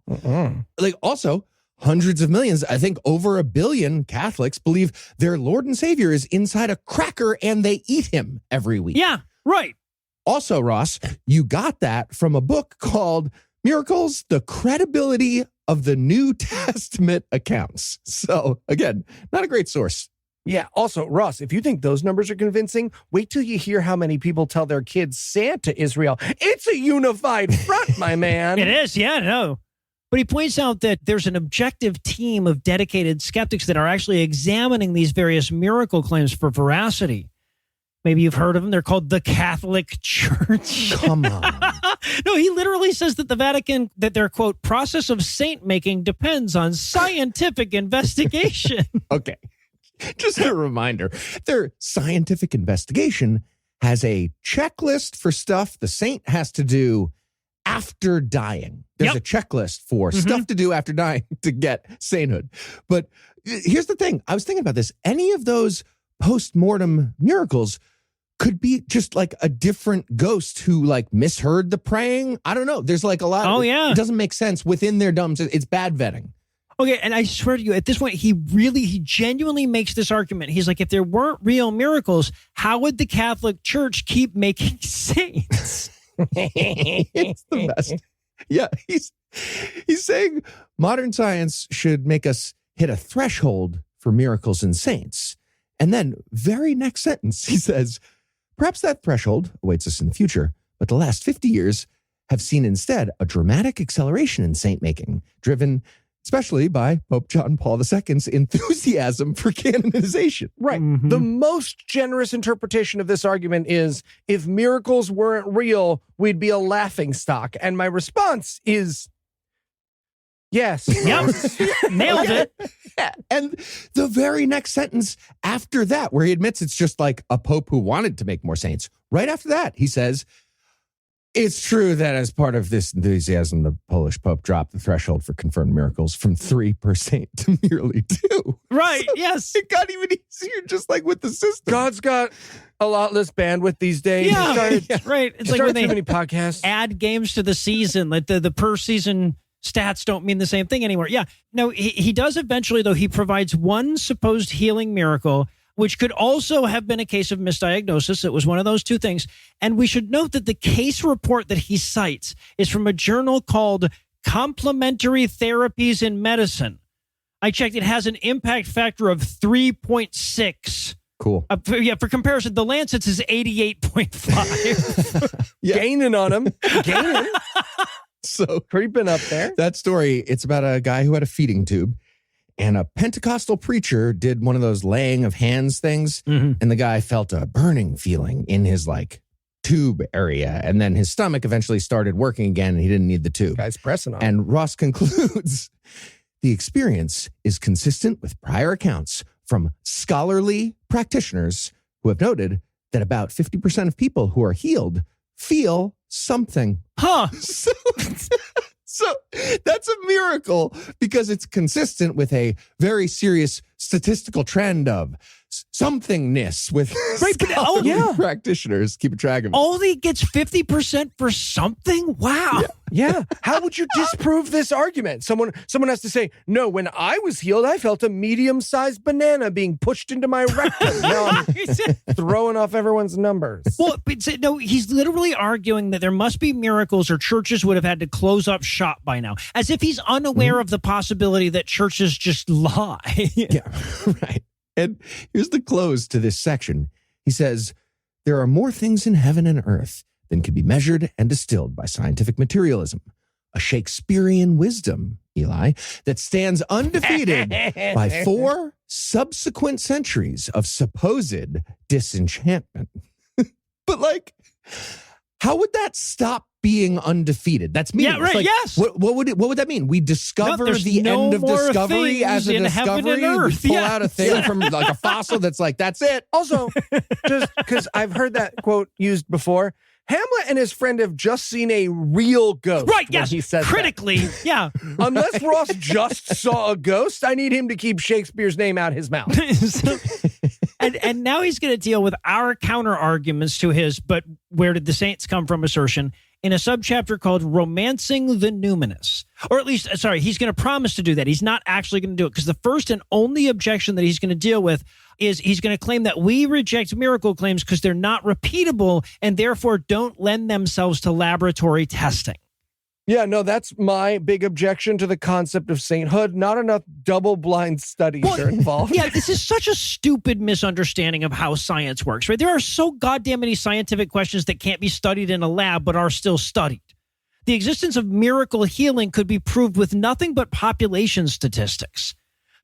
E: Like, also, hundreds of millions, I think over 1 billion Catholics believe their Lord and Savior is inside a cracker and they eat him every week.
B: Yeah, right.
E: Also, Ross, you got that from a book called Miracles, the Credibility of the New Testament Accounts. So, again, not a great source.
D: Yeah. Also, Ross, if you think those numbers are convincing, wait till you hear how many people tell their kids Santa Israel. It's a unified front, my man.
B: It is. Yeah, no. But he points out that there's an objective team of dedicated skeptics that are actually examining these various miracle claims for veracity. Maybe you've heard of them. They're called the Catholic Church.
E: Come on.
B: No, he literally says that the Vatican, that their, quote, process of saint making depends on scientific investigation.
E: Okay. Just a reminder, their scientific investigation has a checklist for stuff the saint has to do after dying. There's a checklist for stuff to do after dying to get sainthood. But here's the thing. I was thinking about this. Any of those post-mortem miracles could be just like a different ghost who like misheard the praying. I don't know. There's like a lot.
B: Oh, yeah.
E: It doesn't make sense within their dumb. It's bad vetting.
B: Okay, and I swear to you, at this point, he genuinely makes this argument. He's like, if there weren't real miracles, how would the Catholic Church keep making saints?
E: It's the best. Yeah, he's saying modern science should make us hit a threshold for miracles and saints. And then, very next sentence, he says, perhaps that threshold awaits us in the future, but the last 50 years have seen instead a dramatic acceleration in saint making, driven especially by Pope John Paul II's enthusiasm for canonization.
D: Right. The most generous interpretation of this argument is, if miracles weren't real, we'd be a laughingstock. And my response is, yes.
B: Yep. Nailed it.
E: Yeah. And the very next sentence after that, where he admits it's just like a pope who wanted to make more saints, right after that, he says, it's true that as part of this enthusiasm, the Polish Pope dropped the threshold for confirmed miracles from 3% to merely 2%.
B: Right,
E: So
B: yes.
E: It got even easier, just like with the system.
D: God's got a lot less bandwidth these days.
B: Yeah,
D: He started,
B: right. It's
D: he
B: like when
D: started
B: they
D: too many podcasts.
B: add games to the season, like the per season stats don't mean the same thing anymore. Yeah. No, he does eventually, though. He provides one supposed healing miracle, which could also have been a case of misdiagnosis. It was one of those two things. And we should note that the case report that he cites is from a journal called Complementary Therapies in Medicine. I checked. It has an impact factor of 3.6.
E: Cool.
B: For comparison, the Lancet's is 88.5.
D: Gaining on him. Gaining.
E: So
D: Creeping up there.
E: that story, it's about a guy who had a feeding tube. And a Pentecostal preacher did one of those laying of hands things. And the guy felt a burning feeling in his like tube area. And then his stomach eventually started working again and he didn't need the tube.
D: Guy's pressing on.
E: And Ross concludes, the experience is consistent with prior accounts from scholarly practitioners who have noted that about 50% of people who are healed feel something.
B: Huh.
E: So that's a miracle because it's consistent with a very serious statistical trend of somethingness with scholarly practitioners keeping track of it.
B: Only gets 50% for something? Wow.
D: Yeah. How would you disprove this argument? Someone has to say, no, when I was healed, I felt a medium-sized banana being pushed into my rectum. Now I'm throwing off everyone's numbers.
B: Well, but no, he's literally arguing that there must be miracles or churches would have had to close up shop by now, as if he's unaware of the possibility that churches just lie.
E: Yeah, right. And here's the close to this section. He says, there are more things in heaven and earth than can be measured and distilled by scientific materialism. a Shakespearean wisdom, Eli, that stands undefeated by 4 subsequent centuries of supposed disenchantment. But like, how would that stop being undefeated? That's me.
B: Yeah, right.
E: Like,
B: yes.
E: What would that mean? We discover the end of discovery as a
B: in heaven
E: discovery.
B: and earth.
E: We pull
B: Yeah.
E: out a thing from like a fossil that's like, that's it.
D: Also, just because I've heard that quote used before, Hamlet and his friend have just seen a real ghost.
B: Right,
D: when
B: yes.
D: he says
B: Critically, yeah.
D: that. Unless Ross just saw a ghost, I need him to keep Shakespeare's name out his mouth.
B: So- and now he's going to deal with our counter arguments to his, but where did the saints come from assertion in a subchapter called Romancing the Numinous. Or at least, sorry, he's going to promise to do that. He's not actually going to do it because the first and only objection that he's going to deal with is he's going to claim that we reject miracle claims because they're not repeatable and therefore don't lend themselves to laboratory testing.
D: Yeah, no, that's my big objection to the concept of sainthood. Not enough double-blind studies are involved.
B: Yeah, this is such a stupid misunderstanding of how science works, right? There are so goddamn many scientific questions that can't be studied in a lab but are still studied. The existence of miracle healing could be proved with nothing but population statistics.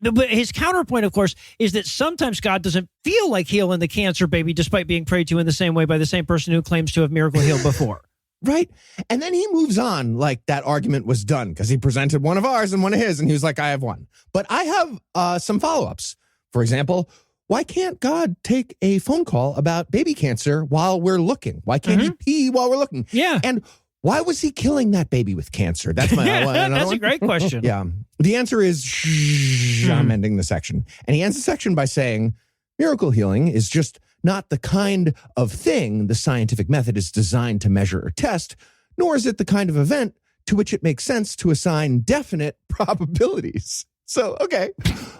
B: But his counterpoint, of course, is that sometimes God doesn't feel like healing the cancer baby despite being prayed to in the same way by the same person who claims to have miracle healed before.
E: Right. And then he moves on like that argument was done because he presented one of ours and one of his, and he was like, I have one. But I have some follow-ups. For example, why can't God take a phone call about baby cancer while we're looking? Why can't he pee while we're looking?
B: Yeah.
E: And why was he killing that baby with cancer? That's my
B: That's a great question.
E: Yeah. The answer is, I'm ending the section. And he ends the section by saying, miracle healing is just not the kind of thing the scientific method is designed to measure or test, nor is it the kind of event to which it makes sense to assign definite probabilities. So, okay,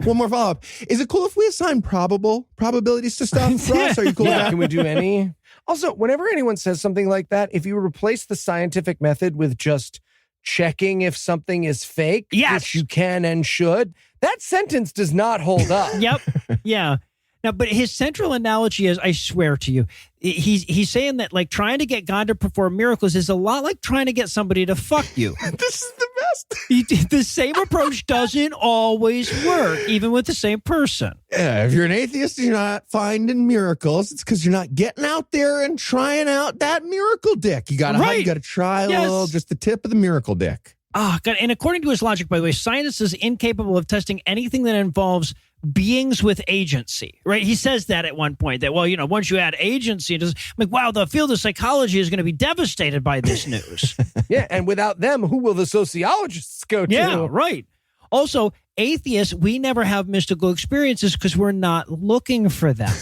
E: one more follow-up. Is it cool if we assign probabilities to stuff? Ross, are you cool with that?
D: Can we do any? Also, whenever anyone says something like that, if you replace the scientific method with just checking if something is fake, which you can and should, that sentence does not hold up.
B: Yep. Yeah. Now, but his central analogy is, I swear to you, he's saying that like trying to get God to perform miracles is a lot like trying to get somebody to fuck you.
E: This is the best.
B: The same approach doesn't always work, even with the same person.
E: Yeah, if you're an atheist and you're not finding miracles, it's because you're not getting out there and trying out that miracle dick. You gotta try a little, just the tip of the miracle dick.
B: Oh, God. And according to his logic, by the way, science is incapable of testing anything that involves beings with agency, right? He says that at one point that, well, you know, once you add agency, I'm like, wow, the field of psychology is going to be devastated by this news.
D: Yeah, and without them, who will the sociologists go to?
B: Yeah, right. Also, atheists, we never have mystical experiences because we're not looking for them.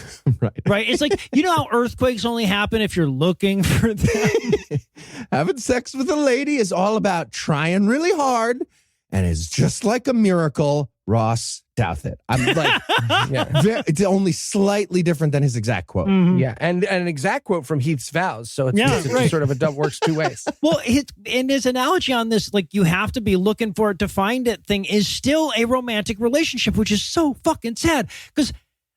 B: Right? It's like, you know how earthquakes only happen if you're looking for them?
E: Having sex with a lady is all about trying really hard and is just like a miracle. Ross Douthat. I'm like, it's only slightly different than his exact quote.
B: Mm-hmm.
D: Yeah, and an exact quote from Heath's Vows. So it's sort of a dove works two ways. Well,
B: in his analogy on this, like you have to be looking for it to find it thing is still a romantic relationship, which is so fucking sad because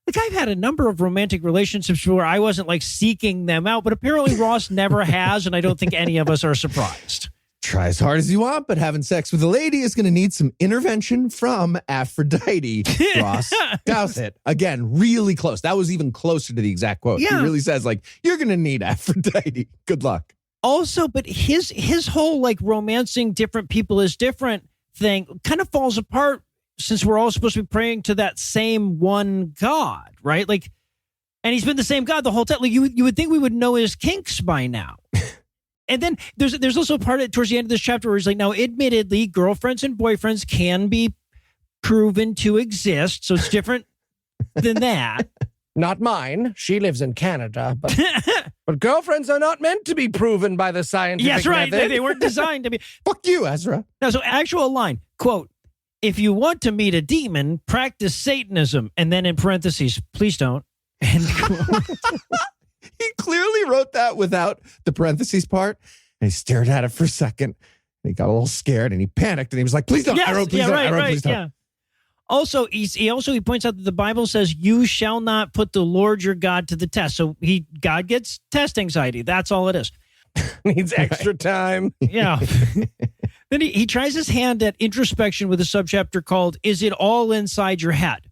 B: like I've had a number of romantic relationships where I wasn't like seeking them out, but apparently Ross never has, and I don't think any of us are surprised.
E: Try as hard as you want, but having sex with a lady is going to need some intervention from Aphrodite. Ross Douthat. Again, really close. That was even closer to the exact quote.
B: Yeah.
E: He really says, like, you're going to need Aphrodite. Good luck.
B: Also, but his whole like romancing different people is different thing kind of falls apart since we're all supposed to be praying to that same one God, right? Like, and he's been the same God the whole time. Like you would think we would know his kinks by now. And then there's also a part towards the end of this chapter where he's like, now, admittedly, girlfriends and boyfriends can be proven to exist. So it's different than that.
D: Not mine. She lives in Canada. But girlfriends are not meant to be proven by the scientific
B: right.
D: method.
B: They weren't designed to be.
E: Fuck you, Ezra.
B: Now, so actual line, quote, if you want to meet a demon, practice Satanism. And then in parentheses, please don't. End quote.
E: He clearly wrote that without the parentheses part. And he stared at it for a second. And he got a little scared and he panicked and he was like, please don't.
B: Yes,
E: I wrote, please don't. I wrote, please don't.
B: Yeah. Also, he points out that the Bible says you shall not put the Lord your God to the test. So God gets test anxiety. That's all it is.
D: Needs extra time.
B: Yeah. Then he tries his hand at introspection with a subchapter called Is It All Inside Your Head?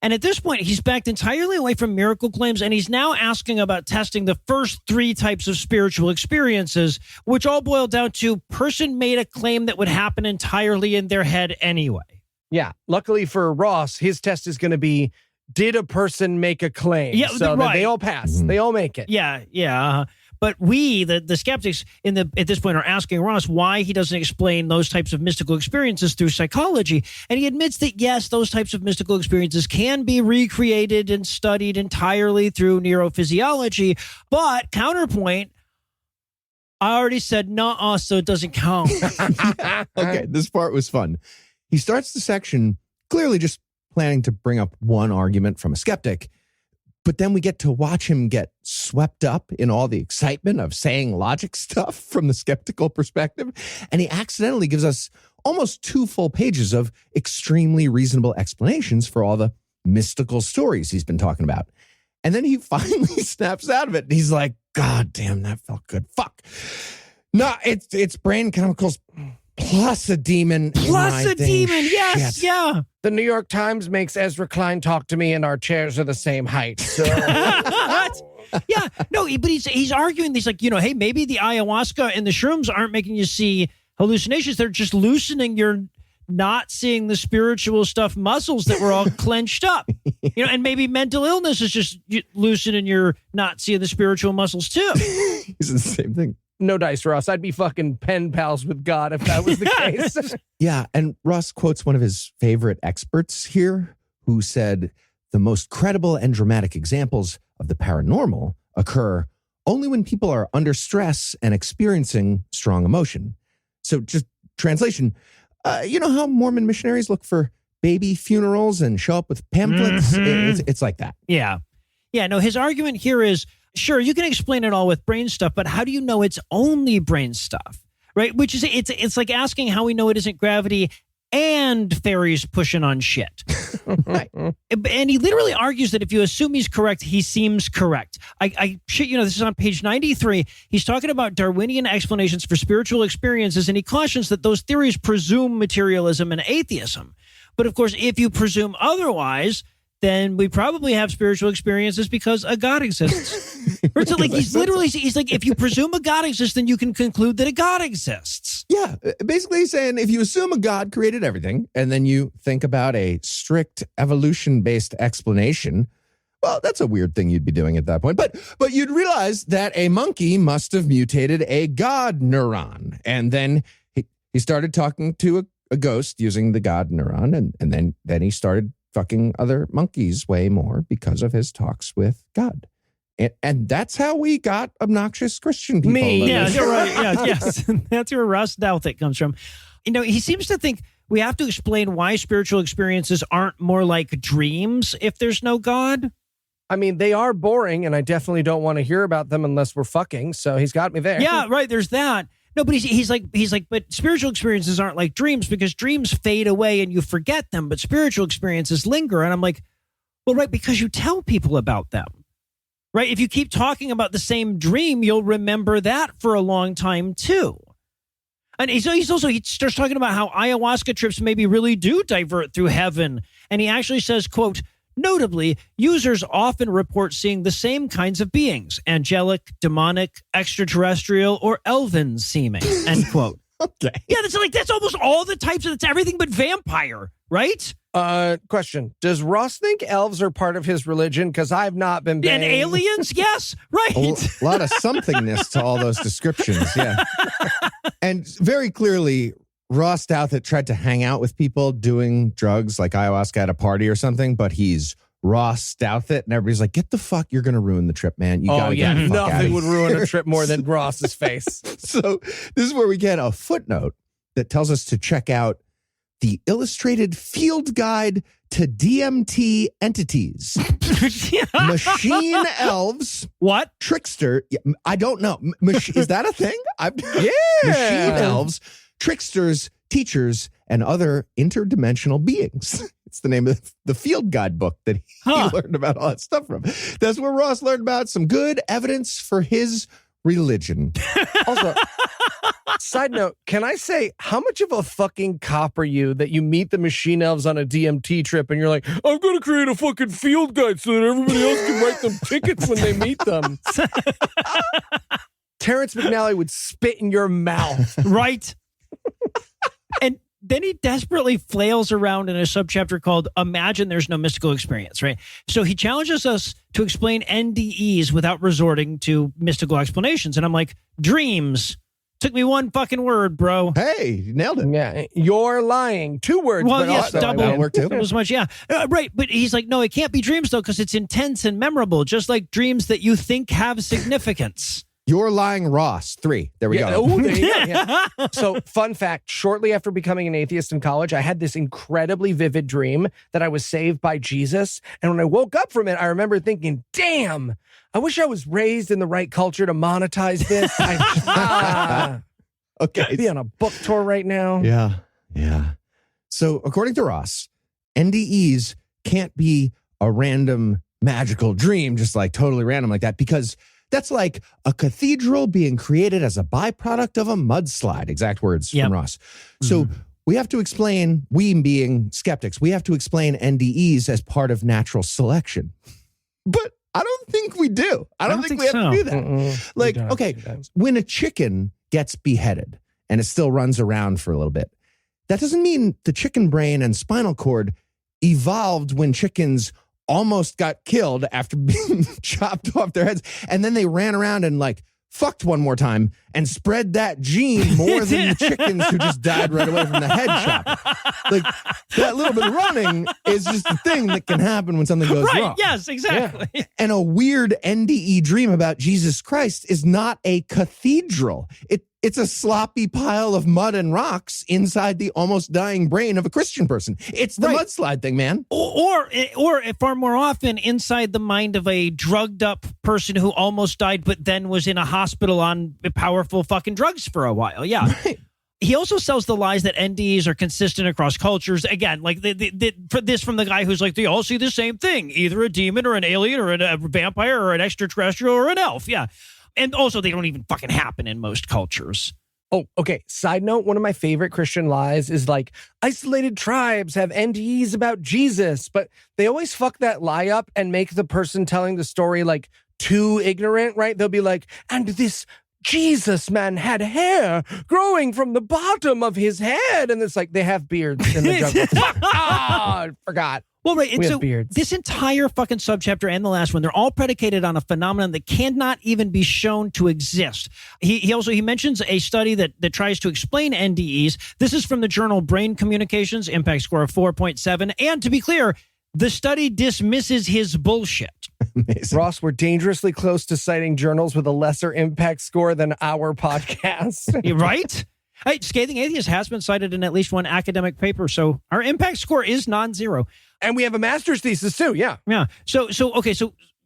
B: And at this point, he's backed entirely away from miracle claims, and he's now asking about testing the first 3 types of spiritual experiences, which all boil down to person made a claim that would happen entirely in their head anyway.
D: Yeah. Luckily for Ross, his test is going to be, did a person make a claim?
B: Yeah,
D: so
B: right.
D: they all pass. They all make it.
B: Yeah. But we, the skeptics, at this point are asking Ross why he doesn't explain those types of mystical experiences through psychology. And he admits that, yes, those types of mystical experiences can be recreated and studied entirely through neurophysiology. But counterpoint, I already said nuh-uh, so it doesn't count.
E: Okay, this part was fun. He starts the section clearly just planning to bring up one argument from a skeptic. But then we get to watch him get swept up in all the excitement of saying logic stuff from the skeptical perspective. And he accidentally gives us almost 2 full pages of extremely reasonable explanations for all the mystical stories he's been talking about. And then he finally snaps out of it. And he's like, God damn, that felt good. Fuck. No, it's brain chemicals plus a demon.
B: Plus a demon. Yes.
E: Shit.
B: Yeah.
D: The New York Times makes Ezra Klein talk to me, and our chairs are the same height. So.
B: Yeah, no, but he's arguing these, like, hey, maybe the ayahuasca and the shrooms aren't making you see hallucinations. They're just loosening your not seeing the spiritual stuff muscles that were all clenched up. And maybe mental illness is just loosening your not seeing the spiritual muscles too.
E: He said the same thing.
D: No dice, Ross. I'd be fucking pen pals with God if that was the case.
E: Yeah, and Ross quotes one of his favorite experts here who said the most credible and dramatic examples of the paranormal occur only when people are under stress and experiencing strong emotion. So just translation, you know how Mormon missionaries look for baby funerals and show up with pamphlets? It's like that.
B: Yeah. Yeah, no, his argument here is, sure, you can explain it all with brain stuff, but how do you know it's only brain stuff, right? Which is, it's like asking how we know it isn't gravity and fairies pushing on shit. Right. And he literally argues that if you assume he's correct, he seems correct. I shit, this is on page 93. He's talking about Darwinian explanations for spiritual experiences, and he cautions that those theories presume materialism and atheism. But of course, if you presume otherwise, then we probably have spiritual experiences because a God exists. Or so, like, he's like, if you presume a God exists, then you can conclude that a God exists.
E: Yeah, basically he's saying if you assume a God created everything and then you think about a strict evolution-based explanation, well, that's a weird thing you'd be doing at that point. But you'd realize that a monkey must have mutated a God neuron. And then he started talking to a ghost using the God neuron, and then he started fucking other monkeys way more because of his talks with God. And that's how we got obnoxious Christian people.
B: Yeah, you're right. Yeah, yes. That's where Ross Douthat comes from. He seems to think we have to explain why spiritual experiences aren't more like dreams if there's no God.
D: I mean, they are boring, and I definitely don't want to hear about them unless we're fucking. So he's got me there.
B: Yeah, right. There's that. No, but he's like, but spiritual experiences aren't like dreams because dreams fade away and you forget them, but spiritual experiences linger. And I'm like, well, right, because you tell people about them, right? If you keep talking about the same dream, you'll remember that for a long time too. And he starts talking about how ayahuasca trips maybe really do divert through heaven. And he actually says, quote, notably, users often report seeing the same kinds of beings, angelic, demonic, extraterrestrial, or elven seeming, end quote.
E: Okay.
B: Yeah, that's almost all the types of, it's everything but vampire, right?
D: Question. Does Ross think elves are part of his religion? Because I've not been
B: And aliens? Yes, right.
E: A lot of somethingness to all those descriptions, yeah. And very clearly, Ross Douthat tried to hang out with people doing drugs like ayahuasca at a party or something, but he's Ross Douthat, and everybody's like, get the fuck, you're going to ruin the trip, man. You gotta get the fuck out of
D: nothing
E: here.
D: would ruin a trip more than Ross's face.
E: So this is where we get a footnote that tells us to check out the illustrated field guide to DMT entities. Machine elves.
B: What?
E: Trickster. I don't know. Is that a thing?
D: Yeah.
E: Machine elves, tricksters, teachers, and other interdimensional beings. It's the name of the field guide book that he learned about all that stuff from. That's where Ross learned about some good evidence for his religion.
D: Also, Side note, can I say, how much of a fucking cop are you that you meet the machine elves on a DMT trip and you're like, I'm going to create a fucking field guide so that everybody else can write them tickets when they meet them. Terrence McNally would spit in your mouth.
B: Right? And then he desperately flails around in a subchapter called Imagine There's No Mystical Experience, right? So he challenges us to explain NDEs without resorting to mystical explanations. And I'm like, dreams. Took me one fucking word, bro.
E: Hey, you nailed it.
D: Yeah, you're lying. 2 words.
B: Well,
D: but
B: yes,
D: also,
B: double.
E: That'll work too.
B: It was much, yeah. Right, but he's like, no, it can't be dreams, though, because it's intense and memorable, just like dreams that you think have significance.
E: You're lying, Ross. 3. There we
D: Yeah,
E: go.
D: oh, there you go, yeah. So, fun fact, shortly after becoming an atheist in college, I had this incredibly vivid dream that I was saved by Jesus. And when I woke up from it, I remember thinking, damn, I wish I was raised in the right culture to monetize this.
E: Okay.
D: I'd be on a book tour right now.
E: Yeah. So, according to Ross, NDEs can't be a random magical dream, just like totally random like that, because that's like a cathedral being created as a byproduct of a mudslide. Exact words from Ross. So we have to explain, we being skeptics, we have to explain NDEs as part of natural selection. But I don't think we do. I don't think we have to do that. Like, okay, when a chicken gets beheaded and it still runs around for a little bit, that doesn't mean the chicken brain and spinal cord evolved when chickens almost got killed after being chopped off their heads. And then they ran around and like fucked one more time and spread that gene more than the chickens who just died right away from the head chop. Like that little bit of running is just a thing that can happen when something goes wrong.
B: Yes, exactly.
E: Yeah. And a weird NDE dream about Jesus Christ is not a cathedral. It's a sloppy pile of mud and rocks inside the almost dying brain of a Christian person. It's the mudslide thing, man.
B: Or far more often inside the mind of a drugged up person who almost died but then was in a hospital on powerful fucking drugs for a while. Yeah. Right. He also sells the lies that NDEs are consistent across cultures. Again, like for this from the guy who's like, they all see the same thing, either a demon or an alien or a vampire or an extraterrestrial or an elf. Yeah. And also, they don't even fucking happen in most cultures.
D: Oh, okay. Side note, one of my favorite Christian lies is like, isolated tribes have NDEs about Jesus, but they always fuck that lie up and make the person telling the story like too ignorant, right? They'll be like, and this Jesus man had hair growing from the bottom of his head. And it's like, they have beards in the jungle. Fuck! Oh, I forgot.
B: Well, right. And so
D: beards.
B: This entire fucking subchapter and the last one, they're all predicated on a phenomenon that cannot even be shown to exist. He mentions a study that tries to explain NDEs. This is from the journal Brain Communications, impact score of 4.7. And to be clear, the study dismisses his bullshit.
E: Amazing.
D: Ross, we're dangerously close to citing journals with a lesser impact score than our podcast.
B: Right? Hey, Scathing Atheist has been cited in at least one academic paper, so our impact score is non-zero.
D: And we have a master's thesis too, yeah.
B: Yeah. So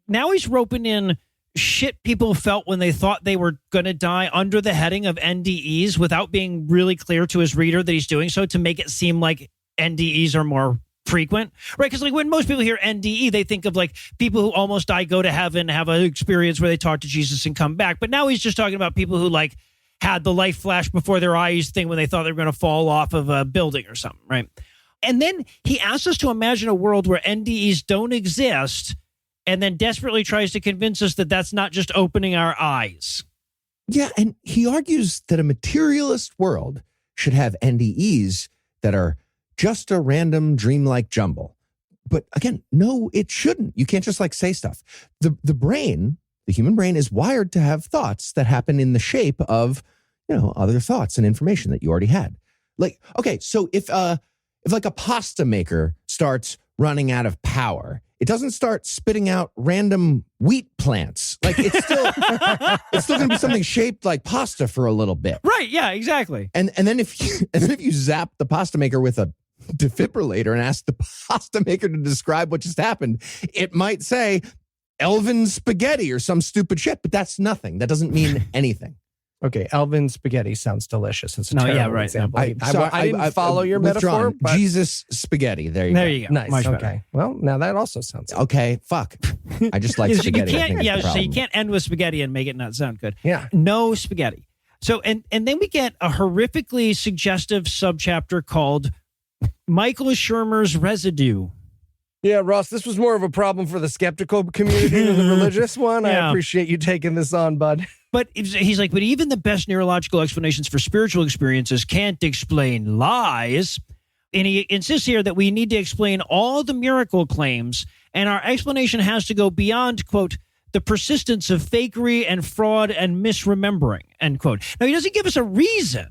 B: now he's roping in shit people felt when they thought they were going to die under the heading of NDEs without being really clear to his reader that he's doing so to make it seem like NDEs are more frequent, right? Because like when most people hear NDE, they think of like people who almost die, go to heaven, have an experience where they talk to Jesus and come back. But now he's just talking about people who like had the life flash before their eyes thing when they thought they were going to fall off of a building or something, right? And then he asks us to imagine a world where NDEs don't exist and then desperately tries to convince us that that's not just opening our eyes.
E: Yeah, and he argues that a materialist world should have NDEs that are just a random dreamlike jumble. But again, no, it shouldn't. You can't just like say stuff. The brain, the human brain is wired to have thoughts that happen in the shape of, other thoughts and information that you already had. Like, okay, so if like a pasta maker starts running out of power, it doesn't start spitting out random wheat plants. Like it's still going to be something shaped like pasta for a little bit.
B: Right. Yeah, exactly.
E: And then if you zap the pasta maker with a defibrillator and ask the pasta maker to describe what just happened, it might say Elven spaghetti or some stupid shit, but that's nothing. That doesn't mean anything.
D: Okay, Elven spaghetti sounds delicious. It's a terrible example. I didn't follow your metaphor. But
E: Jesus spaghetti. There you go.
D: Nice.
B: Much
D: okay.
B: better.
D: Well, now that also sounds good.
E: Okay. Fuck. I just like spaghetti.
B: So you can't end with spaghetti and make it not sound good.
D: Yeah.
B: No spaghetti. So, and then we get a horrifically suggestive subchapter called Michael Shermer's Residue.
D: Yeah, Ross, this was more of a problem for the skeptical community than the religious one.
B: Yeah.
D: I appreciate you taking this on, bud.
B: But he's like, but even the best neurological explanations for spiritual experiences can't explain lies. And he insists here that we need to explain all the miracle claims, and our explanation has to go beyond, quote, the persistence of fakery and fraud and misremembering, end quote. Now, he doesn't give us a reason,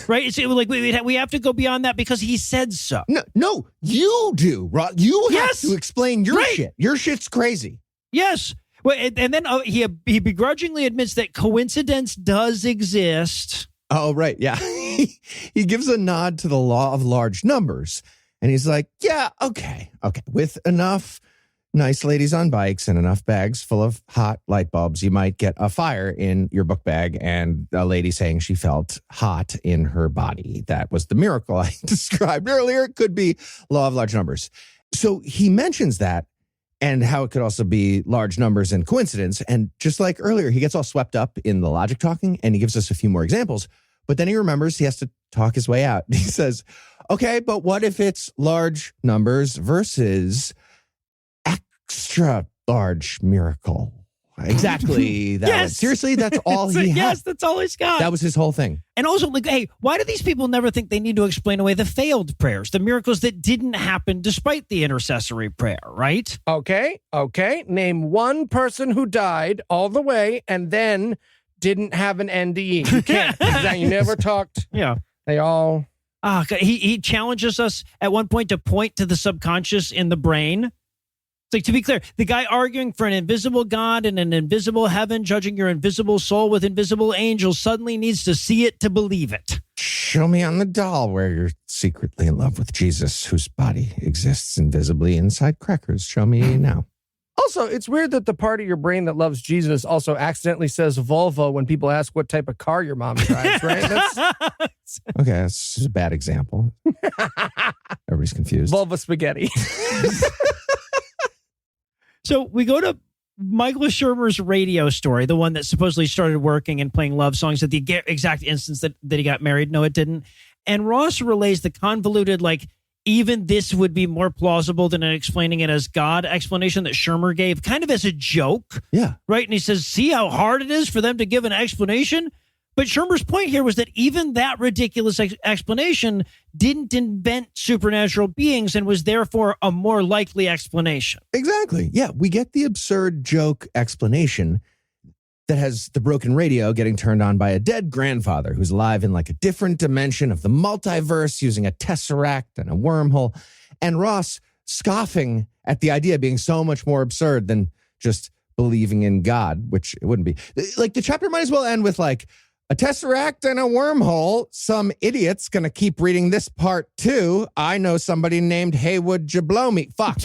B: right? It's like we have to go beyond that because he said so.
E: No, you do, Ross. You have
B: Yes.
E: to explain your
B: Right.
E: shit. Your shit's crazy.
B: Yes. Well, and then he begrudgingly admits that coincidence does exist.
E: Oh, right. Yeah. He gives a nod to the law of large numbers. And he's like, yeah, okay. With enough nice ladies on bikes and enough bags full of hot light bulbs, you might get a fire in your book bag and a lady saying she felt hot in her body. That was the miracle I described earlier. It could be law of large numbers. So he mentions that and how it could also be large numbers and coincidence. And just like earlier, he gets all swept up in the logic talking and he gives us a few more examples. But then he remembers he has to talk his way out. He says, okay, but what if it's large numbers versus extra large miracle? Exactly. That
B: Yes.
E: was, seriously, that's all he had.
B: Yes, that's all he's got.
E: That was his whole thing.
B: And also, like, hey, why do these people never think they need to explain away the failed prayers, the miracles that didn't happen despite the intercessory prayer, right?
D: Okay. Name one person who died all the way and then didn't have an NDE. You can't. You never talked.
B: Yeah.
D: They all...
B: God, he challenges us at one point to point to the subconscious in the brain. It's like, to be clear, the guy arguing for an invisible God and an invisible heaven, judging your invisible soul with invisible angels, suddenly needs to see it to believe it.
E: Show me on the doll where you're secretly in love with Jesus, whose body exists invisibly inside crackers. Show me now.
D: Also, it's weird that the part of your brain that loves Jesus also accidentally says Volvo when people ask what type of car your mom drives, right? That's
E: Okay, that's just a bad example. Everybody's confused.
D: Volvo spaghetti.
B: So we go to Michael Shermer's radio story, the one that supposedly started working and playing love songs at the exact instance that he got married. No, it didn't. And Ross relays the convoluted, like, even this would be more plausible than explaining it as God explanation that Shermer gave, kind of as a joke.
E: Yeah.
B: Right? And he says, see how hard it is for them to give an explanation? But Shermer's point here was that even that ridiculous explanation didn't invent supernatural beings and was therefore a more likely explanation.
E: Exactly. Yeah, we get the absurd joke explanation that has the broken radio getting turned on by a dead grandfather who's alive in like a different dimension of the multiverse using a tesseract and a wormhole. And Ross scoffing at the idea being so much more absurd than just believing in God, which it wouldn't be. Like, the chapter might as well end with like, a tesseract and a wormhole. Some idiot's going to keep reading this part too. I know somebody named Haywood Jablomi. Fuck.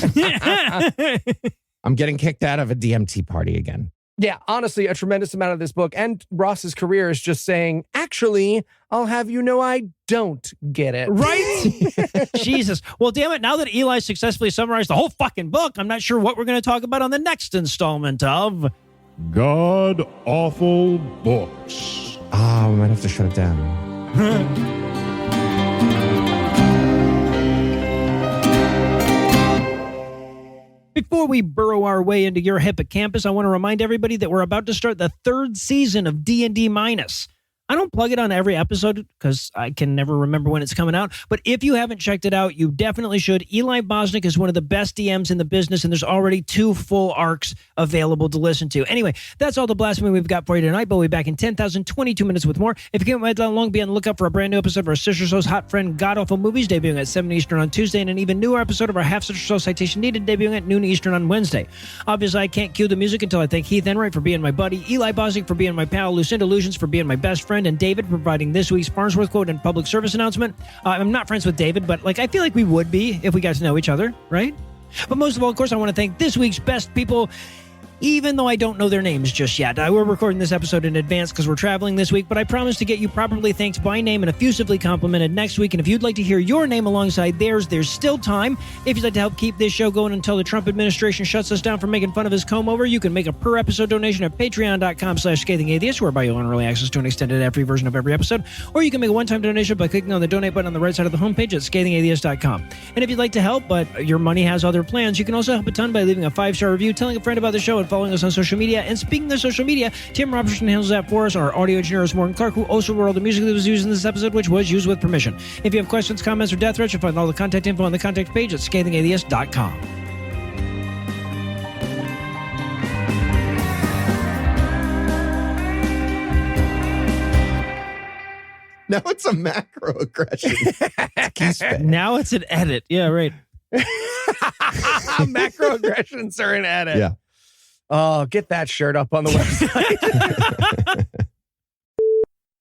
E: I'm getting kicked out of a DMT party again.
D: Yeah, honestly, a tremendous amount of this book and Ross's career is just saying, actually, I'll have you know I don't get it.
B: Right? Jesus. Well, damn it. Now that Eli successfully summarized the whole fucking book, I'm not sure what we're going to talk about on the next installment of
F: God Awful Books.
E: Ah, we might have to shut it down.
B: Before we burrow our way into your hippocampus, I want to remind everybody that we're about to start the third season of D&D Minus. I don't plug it on every episode because I can never remember when it's coming out. But if you haven't checked it out, you definitely should. Eli Bosnick is one of the best DMs in the business, and there's already 2 full arcs available to listen to. Anyway, that's all the blasphemy we've got for you tonight. But we'll be back in 10,022 minutes with more. If you can't wait that long, be on the lookout for a brand new episode of our sister show's hot friend GodAwfulMovies, debuting at 7 Eastern on Tuesday, and an even newer episode of our half-sister show Citation Needed, debuting at noon Eastern on Wednesday. Obviously, I can't cue the music until I thank Heath Enright for being my buddy, Eli Bosnick for being my pal, Lucinda Lugeons for being my best friend, and David for providing this week's Farnsworth quote and public service announcement. I'm not friends with David, but I feel like we would be if we got to know each other, right? But most of all, of course, I want to thank this week's best people. even though I don't know their names just yet. We're recording this episode in advance because we're traveling this week, but I promise to get you properly thanked by name and effusively complimented next week. And if you'd like to hear your name alongside theirs, there's still time. If you'd like to help keep this show going until the Trump administration shuts us down for making fun of his comb-over, you can make a per-episode donation at patreon.com/ScathingAtheist, whereby you'll earn early access to an extended ad-free version of every episode. Or you can make a one-time donation by clicking on the donate button on the right side of the homepage at ScathingAtheist.com. And if you'd like to help, but your money has other plans, you can also help a ton by leaving a 5-star review, telling a friend about the show, and following us on social media. And speaking of social media, Tim Robertson handles that for us. Our audio engineer is Morgan Clark, who also wrote all the music that was used in this episode, which was used with permission. If you have questions, comments, or death threats, you'll find all the contact info on the contact page at ScathingAtheist.com.
E: Now it's a macroaggression.
B: Now it's an edit. Yeah, right.
D: Macroaggressions are an edit.
E: Yeah.
D: Oh, get that shirt up on the website.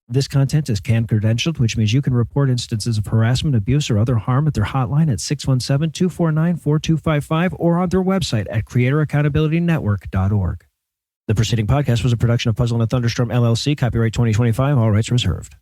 B: This content is CAN-credentialed, which means you can report instances of harassment, abuse, or other harm at their hotline at 617-249-4255 or on their website at creatoraccountabilitynetwork.org. The preceding podcast was a production of Puzzle and a Thunderstorm, LLC, copyright 2025, all rights reserved.